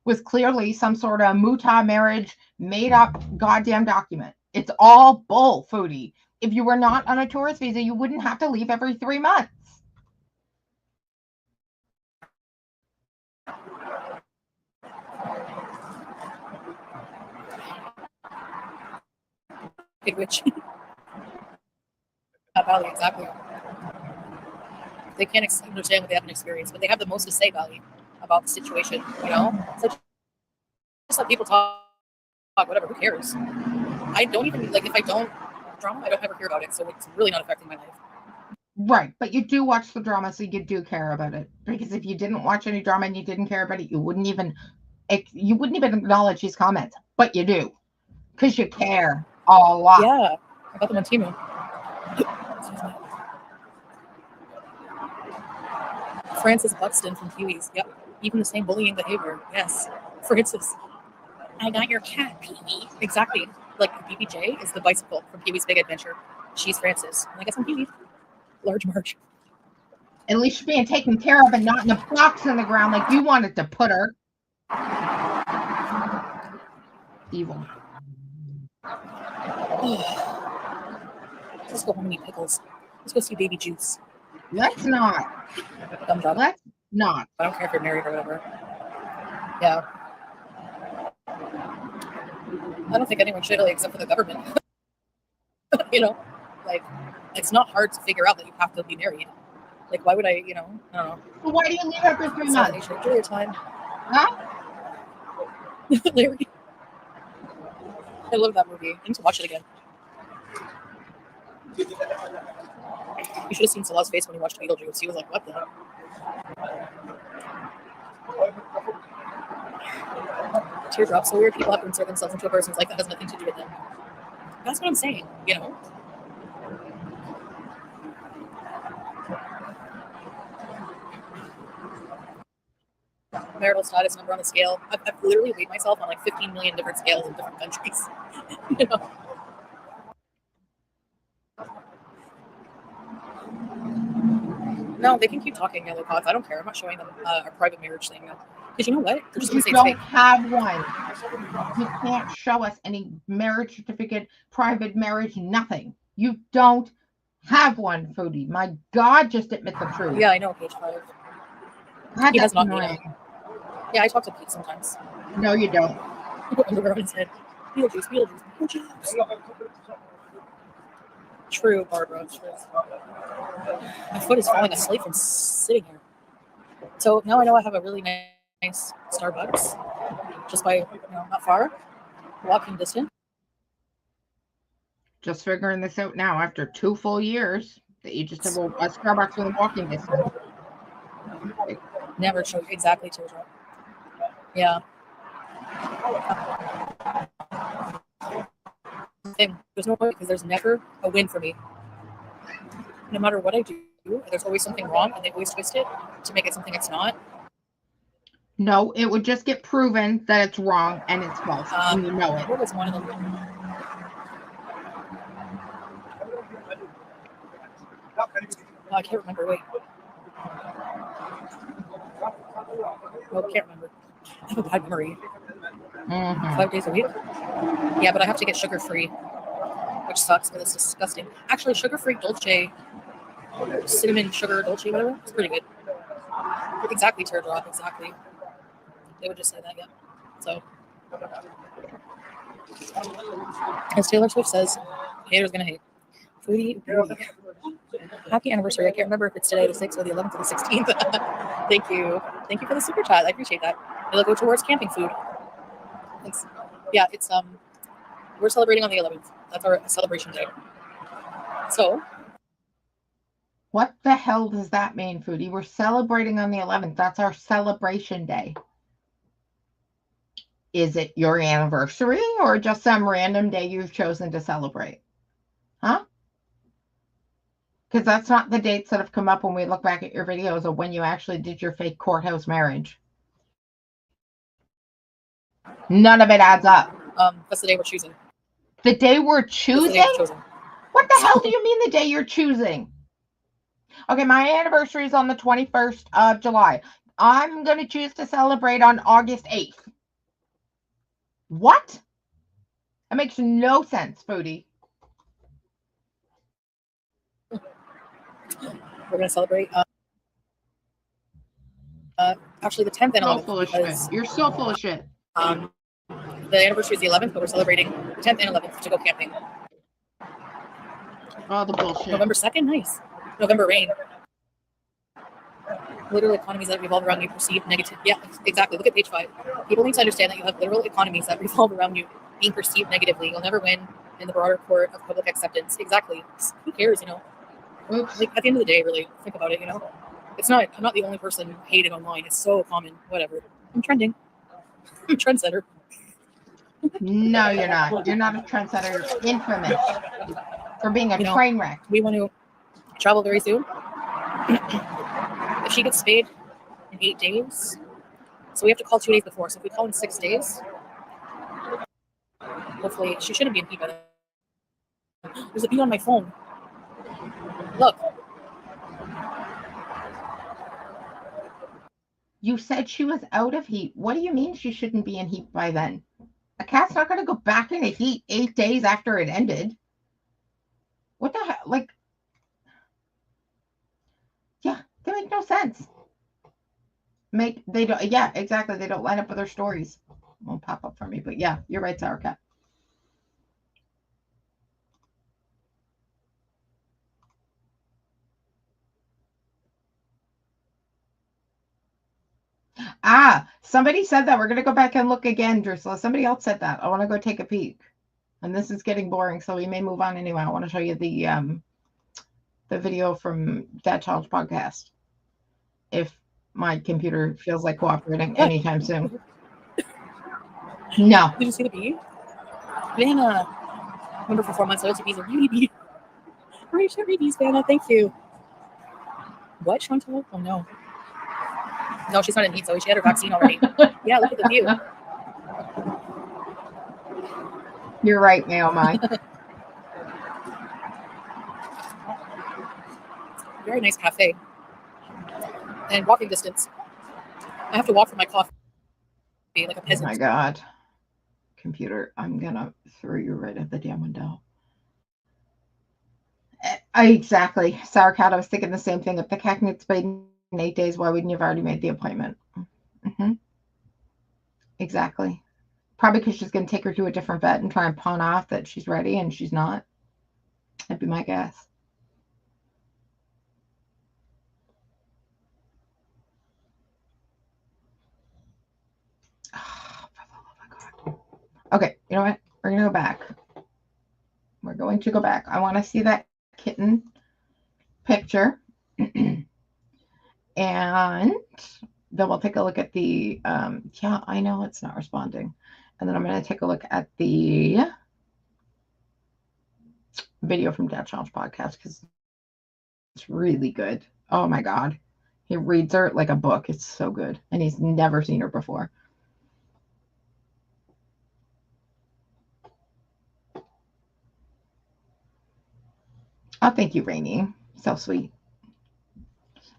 was clearly some sort of muta marriage, made up goddamn document. It's all bull, Foodie. If you were not on a tourist visa, you wouldn't have to leave every 3 months. Which Valley, exactly. They can't understand what they haven't experienced, but they have the most to say, Valley, about the situation. You know, so just let people talk. Whatever, who cares? I don't even like if I don't drama, I don't ever hear about it, so it's really not affecting my life. Right, but you do watch the drama, so you do care about it. Because if you didn't watch any drama and you didn't care about it, you wouldn't even acknowledge these comments. But you do, because you care a lot. Yeah, I got them on Temu. Francis Buxton from Pee-wee's. Yep, even the same bullying behavior. Yes, Francis. I got your cat, Pee-wee. Exactly. Like BBJ is the bicycle from Pee-wee's Big Adventure. She's Francis. And I guess I'm Pee-wee. Large March. At least she's being taken care of and not in a box in the ground like you wanted to put her. Evil. Let's go home and eat pickles. Let's go see Baby Juice. Let's not. Thumbs up. Let's not. I don't care if you're married or whatever. Yeah. I don't think anyone should, really, except for the government. You know, like, it's not hard to figure out that you have to be married. Like, why would I, you know, I don't know. Well, why do you leave after 3 months? Enjoy your time. Huh? Larry. I love that movie. I need to watch it again. You should have seen Salah's face when he watched Beetlejuice. He was like, what the hell? Teardrops. So weird people have to insert themselves into a person's life that has nothing to do with them. That's what I'm saying, you know? Marital status number on the scale. I've literally weighed myself on like 15 million different scales in different countries. You know? No, they can keep talking, yellow pods. I don't care. I'm not showing them our private marriage thing now. Because you know what? They're just You going to say don't it's fake. have one. You can't show us any marriage certificate, private marriage, nothing. You don't Have one, Foodie. My God, just admit the truth. Yeah, I know, page 5. God, He that's has not annoying. made it. Yeah, I talk to Pete sometimes. No, you don't. He put underwear on his head. Beetlejuice, Beetlejuice, Beetlejuice. True, Barbara. True. My foot is falling asleep from sitting here. So now I know I have a really nice Starbucks, just by, not far, walking distance. Just figuring this out now after 2 full years that you just have a Starbucks within walking distance. Never show exactly teardrop. Yeah. There's no point because there's never a win for me. No matter what I do, there's always something wrong, and they always twist it to make it something it's not. No, it would just get proven that it's wrong and it's false, and you know it. What was one of them? Oh, I can't remember. Wait. No, I can't remember. I have a bad memory. 5 days a week? Yeah, but I have to get sugar-free, which sucks because it's disgusting. Actually, sugar-free dolce, cinnamon sugar dolce, whatever, it's pretty good. Exactly, teardrop, exactly. They would just say that, yeah. So, as Taylor Swift says, haters gonna hate. Foodie. Happy anniversary. I can't remember if it's today, the 6th, or the 11th, or the 16th. Thank you. Thank you for the super chat. I appreciate that. It'll go towards camping food. Thanks. Yeah, it's we're celebrating on the 11th. That's our celebration day. So, what the hell does that mean, Foodie? We're celebrating on the 11th. That's our celebration day. Is it your anniversary or just some random day you've chosen to celebrate? Huh? Because that's not the dates that have come up when we look back at your videos of when you actually did your fake courthouse marriage. None of it adds up. that's the day we're choosing. The day we're choosing? What the hell do you mean the day you're choosing? Okay, my anniversary is on the 21st of July. I'm going to choose to celebrate on August 8th. What? That makes no sense, Foodie. We're going to celebrate. Actually, the 10th and 11th. Full of shit. You're so full of shit. The anniversary is the 11th, but we're celebrating the 10th and 11th to go camping. All the bullshit. November 2nd? Nice. November rain. Literal economies that revolve around you perceived negative. Yeah, exactly. Look at page 5. People need to understand that you have literal economies that revolve around you being perceived negatively. You'll never win in the broader court of public acceptance. Exactly. Who cares, Oops. Like, at the end of the day, really, think about it, It's not, I'm not the only person hated online. It's so common. Whatever. I'm trending. I'm a trendsetter. No, you're not. You're not a trendsetter. You're infamous for being a train wreck. We want to travel very soon. If she gets spayed in 8 days, so we have to call 2 days before. So if we call in 6 days, hopefully she shouldn't be in heat by then. There's a bee on my phone. Look. You said she was out of heat. What do you mean she shouldn't be in heat by then? A cat's not going to go back into heat 8 days after it ended. What the hell? Like, yeah, they make no sense. They don't. Yeah, exactly. They don't line up with their stories. Won't pop up for me, but yeah, you're right, Sour Cat. Somebody said that. We're going to go back and look again, Drusilla. Somebody else said that. I want to go take a peek. And this is getting boring, so we may move on anyway. I want to show you the video from Dad Challenge podcast. If my computer feels like cooperating anytime soon. No. Did you see the bee? Vanna. Remember for 4 months, OTB's a beauty bee. Great cherry bees, Vanna. Thank you. What, Chantal? Oh, no. No, she's not in heat, Zoe. She had her vaccine already. Yeah, look at the view. You're right, Naomi. Very nice cafe. And walking distance. I have to walk for my coffee like a peasant. Oh my God. Computer, I'm going to throw you right at the damn window. Exactly. Sour cat, I was thinking the same thing. If the cat can get spayed in 8 days, why wouldn't you have already made the appointment? Exactly. Probably because she's going to take her to a different vet and try and pawn off that she's ready and she's not. That'd be my guess. Oh, my God. Okay, you know what? We're going to go back. We're going to go back. I want to see that kitten picture. And then we'll take a look at the, yeah, I know it's not responding. And then I'm going to take a look at the video from Dad Challenge podcast because it's really good. Oh my God. He reads her like a book. It's so good. And he's never seen her before. Oh, thank you, Rainy. So sweet.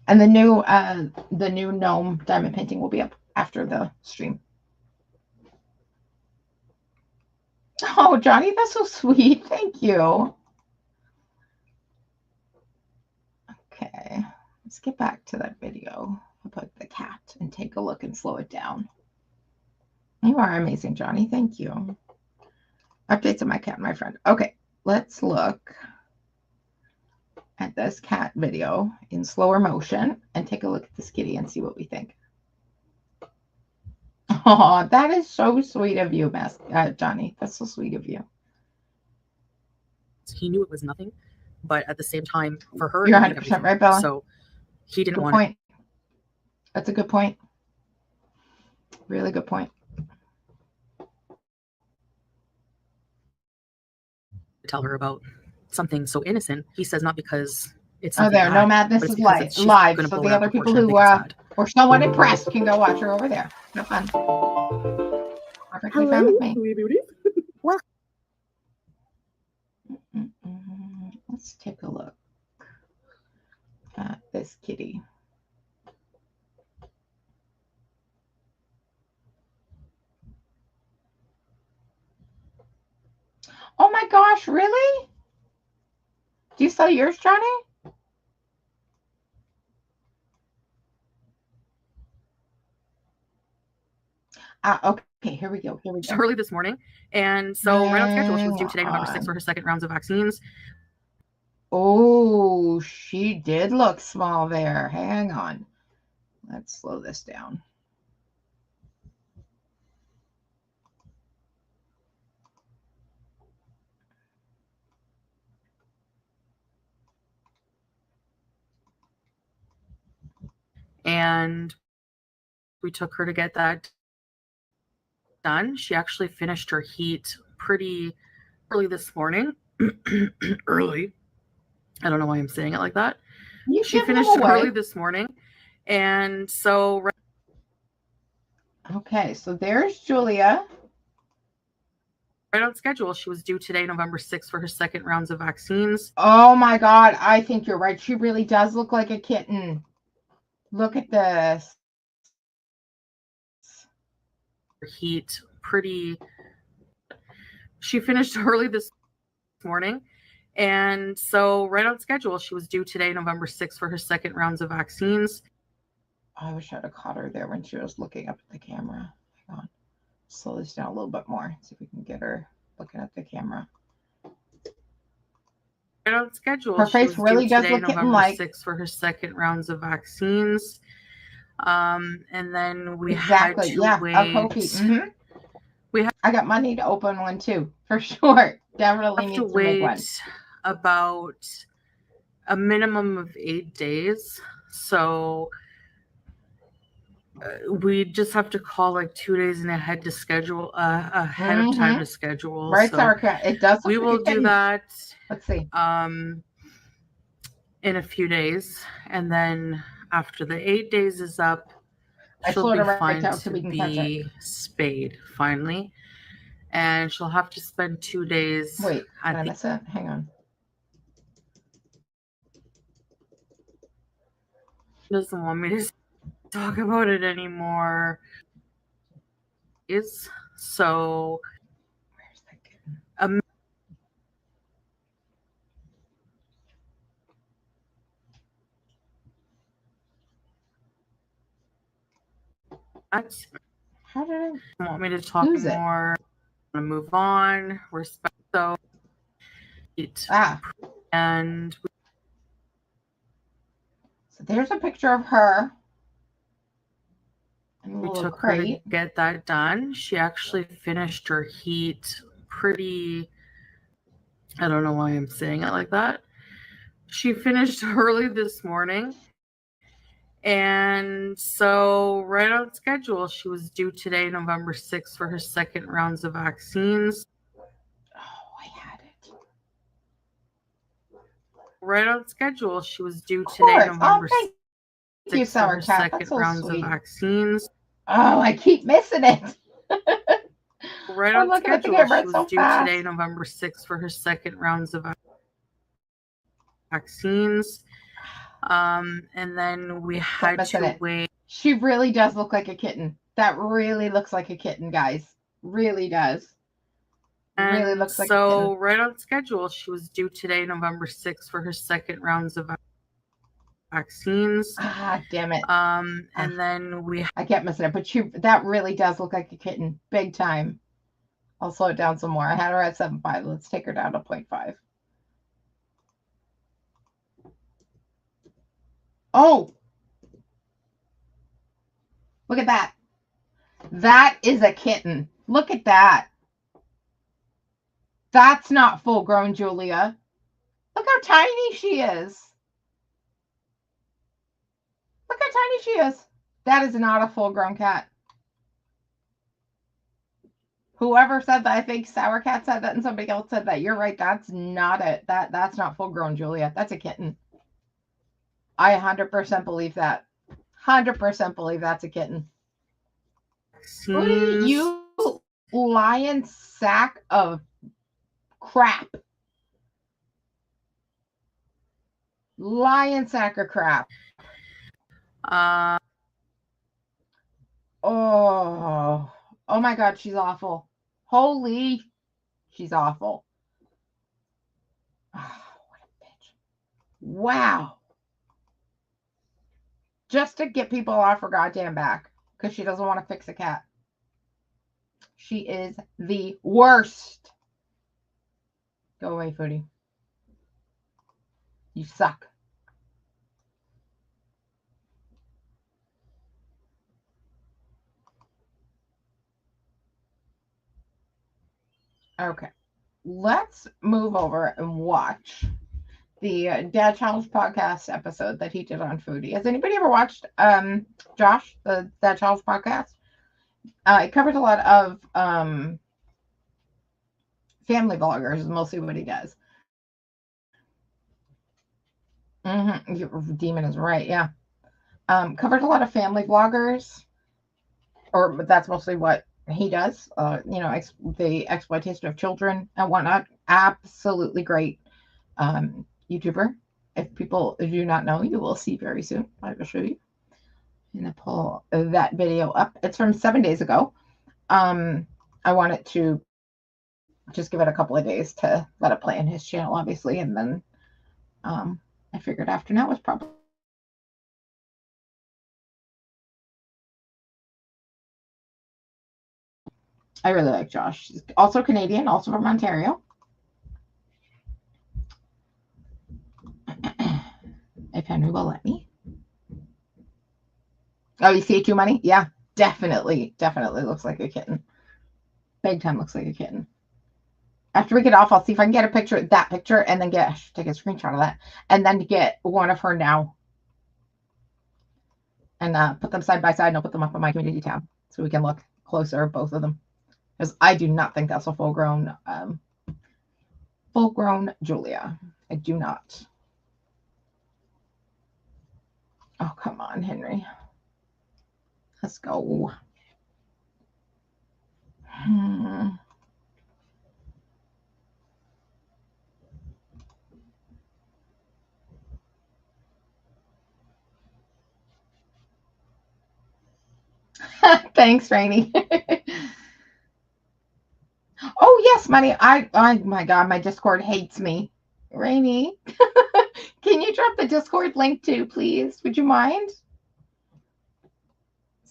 And the new gnome diamond painting will be up after the stream. Oh, Johnny, that's so sweet. Thank you. Okay, let's get back to that video about the cat and take a look and slow it down. You are amazing, Johnny. Thank you. Updates on my cat, my friend. Okay, let's look at this cat video in slower motion and take a look at this kitty and see what we think. Oh, that is so sweet of you, Johnny. That's so sweet of you. He knew it was nothing, but at the same time, for her, you're 100% right, Bella. So he didn't want point. That's a good point. Really good point. Tell her about something so innocent. He says not because it's there. bad, No Madness is live. So the other people who were somewhat impressed can go watch her over there. No fun. Perfectly fine with me. Well, let's take a look at this kitty. Oh my gosh, really? Do you sell yours, Johnny? Okay, here we go. Early this morning. And so right on schedule, she was due today, November 6th, for her second rounds of vaccines. Oh, she did look small there. Hang on. Let's slow this down. And we took her to get that done. She actually finished her heat pretty early this morning. Early. I don't know why I'm saying it like that. She finished early this morning. And so... Okay, so there's Julia. Right on schedule. She was due today, November 6th, for her second rounds of vaccines. Oh my God, I think you're right. She really does look like a kitten. Look at this. Heat pretty... She finished early this morning. And so right on schedule. She was due today, November 6th, for her second rounds of vaccines. I wish I'd have caught her there when she was looking up at the camera. Hang on. Slow this down a little bit more. See if we can get her looking at the camera. Right on schedule. Her face really does look kitten-like. 6th for her second rounds of vaccines. And then we had to wait. I got money to open one too, for sure. Definitely need to make one. About a minimum of 8 days. So we just have to call like 2 days in ahead to schedule ahead of time to schedule. Right, so Sarah, it does. We will do that. Let's see. In a few days, and then after the 8 days is up, she'll be fine to be spayed finally, and she'll have to spend 2 days. Wait, did I miss it? Hang on. Doesn't want me to talk about it anymore. Is so. Where's that kitten? How did I want me to talk lose it? more? I'm gonna move on. Respect. So, and so there's a picture of her. we took her to get that done. She actually finished her heat pretty. I don't know why I'm saying it like that. She finished early this morning. And so, right on schedule, she was due today, November 6th, for her second rounds of vaccines. Oh, I had it. Right on schedule, she was due today, November 6th, for her second rounds of vaccines. Oh, I keep missing it. Right on schedule, she was due today, November 6th, for her second rounds of vaccines. And then we had to wait. She really does look like a kitten. That really looks like a kitten, guys. Really does. Really looks like a kitten. So right on schedule, she was due today, November 6th, for her second rounds of vaccines. Ah, damn it. And then I kept missing it, but that really does look like a kitten. Big time. I'll slow it down some more. I had her at 7.5. Let's take her down to 0.5. Oh, look at that. That is a kitten. Look at that. That's not full grown, Julia. Look how tiny she is. Look how tiny she is. That is not a full grown cat. Whoever said that, I think Sour Cat said that and somebody else said that. You're right. That's not it. That's not full grown, Julia. That's a kitten. I 100% believe that. 100% believe that's a kitten. Foodie, you lion sack of crap. Lion sack of crap. Oh my God, she's awful. Holy, she's awful. Oh, what a bitch. Wow. Just to get people off her goddamn back because she doesn't want to fix a cat. She is the worst. Go away, Foodie. You suck. Okay. Let's move over and watch the Dad Challenge podcast episode that he did on Foodie. Has anybody ever watched Josh, the Dad Challenge podcast? It covers a lot of family vloggers, is mostly what he does. Demon is right, yeah. Covers a lot of family vloggers, or that's mostly what he does. You know, the exploitation of children and whatnot. Absolutely great YouTuber. If people do not know, you will see very soon. I will show you. I'm gonna pull that video up. It's from 7 days ago. I wanted to just give it a couple of days to let it play on his channel, obviously, and then I figured after now was probably. I really like Josh. He's also Canadian, also from Ontario. If Henry will let me. Oh, you see it too, Money? Yeah, definitely looks like a kitten. Big time looks like a kitten. After we get off, I'll see if I can get a picture, that picture, and then take a screenshot of that, and then get one of her now. And put them side by side, and I'll put them up on my community tab so we can look closer, both of them. Because I do not think that's a full-grown Julia. I do not. Oh, come on, Henry. Let's go. Thanks, Rainy. Oh, yes, Money. Oh, my God, my Discord hates me. Rainy, can you drop the Discord link too, please? Would you mind?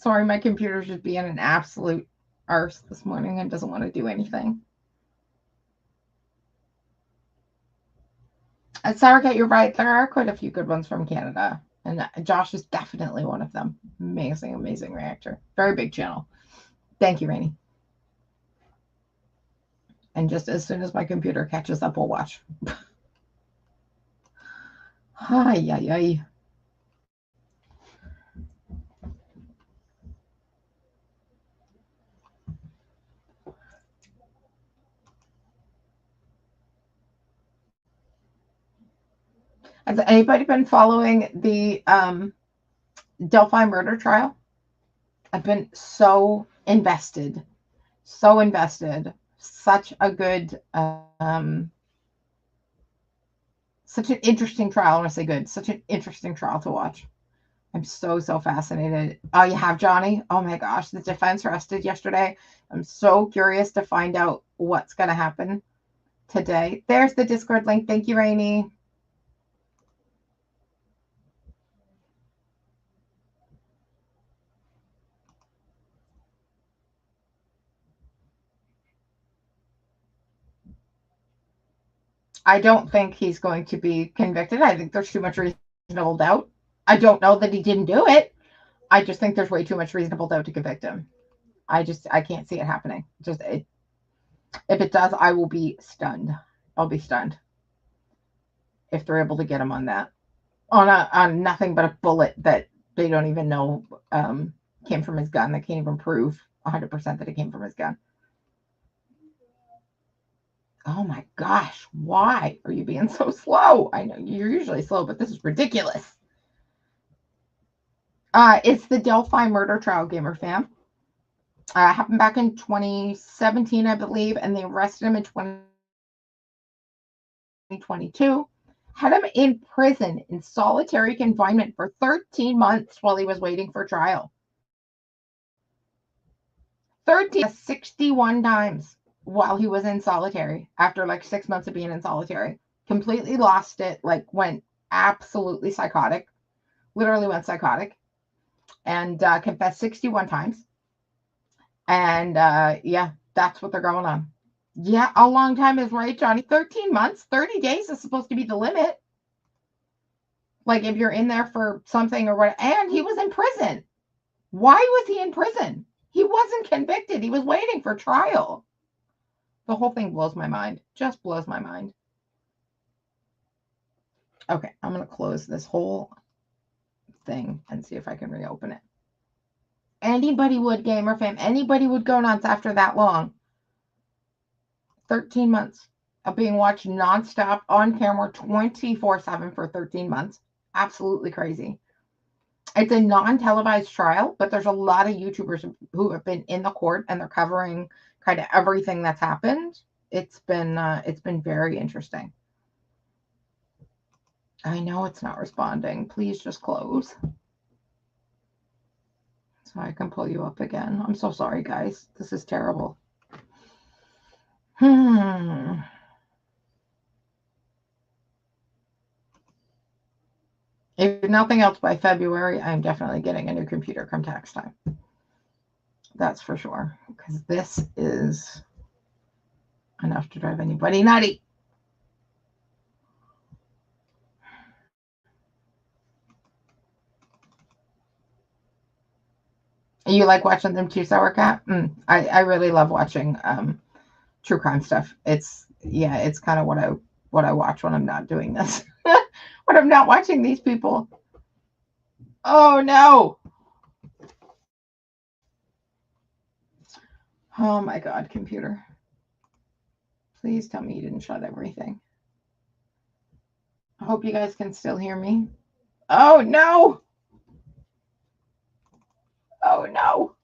Sorry, my computer's just being an absolute arse this morning and doesn't want to do anything. And Sarah, you're right. There are quite a few good ones from Canada. And Josh is definitely one of them. Amazing, amazing reactor. Very big channel. Thank you, Rainey. And just as soon as my computer catches up, we'll watch. Ay, ay, ay. Has anybody been following the Delphi murder trial? I've been so invested. So invested. Such a good, such an interesting trial. I want to say good. Such an interesting trial to watch. I'm so fascinated. Oh, you have, Johnny? Oh my gosh, the defense rested yesterday. I'm so curious to find out what's going to happen today. There's the Discord link. Thank you, Rainey. I don't think he's going to be convicted. I think there's too much reasonable doubt. I don't know that he didn't do it. I just think there's way too much reasonable doubt to convict him. I can't see it happening. If it does, I will be stunned. I'll be stunned if they're able to get him on that. On nothing but a bullet that they don't even know came from his gun. They can't even prove 100% that it came from his gun. Oh my gosh, why are you being so slow? I know you're usually slow, but this is ridiculous. It's the Delphi murder trial, gamer fam. Happened back in 2017, I believe, and they arrested him in 2022. Had him in prison in solitary confinement for 13 months while he was waiting for trial. 61 times while he was in solitary after like 6 months of being in solitary. Completely lost it, like went absolutely psychotic. Literally went psychotic. And confessed 61 times. And yeah, that's what they're going on. Yeah, a long time is right, Johnny. 13 months, 30 days is supposed to be the limit. Like if you're in there for something or what. And he was in prison. Why was he in prison? He wasn't convicted. He was waiting for trial. The whole thing blows my mind. Just blows my mind. Okay, I'm going to close this whole thing and see if I can reopen it. Anybody would, gamer fam. Anybody would go nuts after that long. 13 months of being watched nonstop on camera 24/7 for 13 months. Absolutely crazy. It's a non-televised trial, but there's a lot of YouTubers who have been in the court and they're covering kind of everything that's happened. It's been very interesting. I know it's not responding. Please just close. So I can pull you up again. I'm so sorry, guys. This is terrible. If nothing else, by February, I'm definitely getting a new computer come tax time. That's for sure. Because this is enough to drive anybody nutty. You like watching them too, Sour Cat? I really love watching true crime stuff. It's kind of what I watch when I'm not doing this. When I'm not watching these people. Oh no. Oh my God, computer. Please tell me you didn't shut everything. I hope you guys can still hear me. Oh no. Oh no.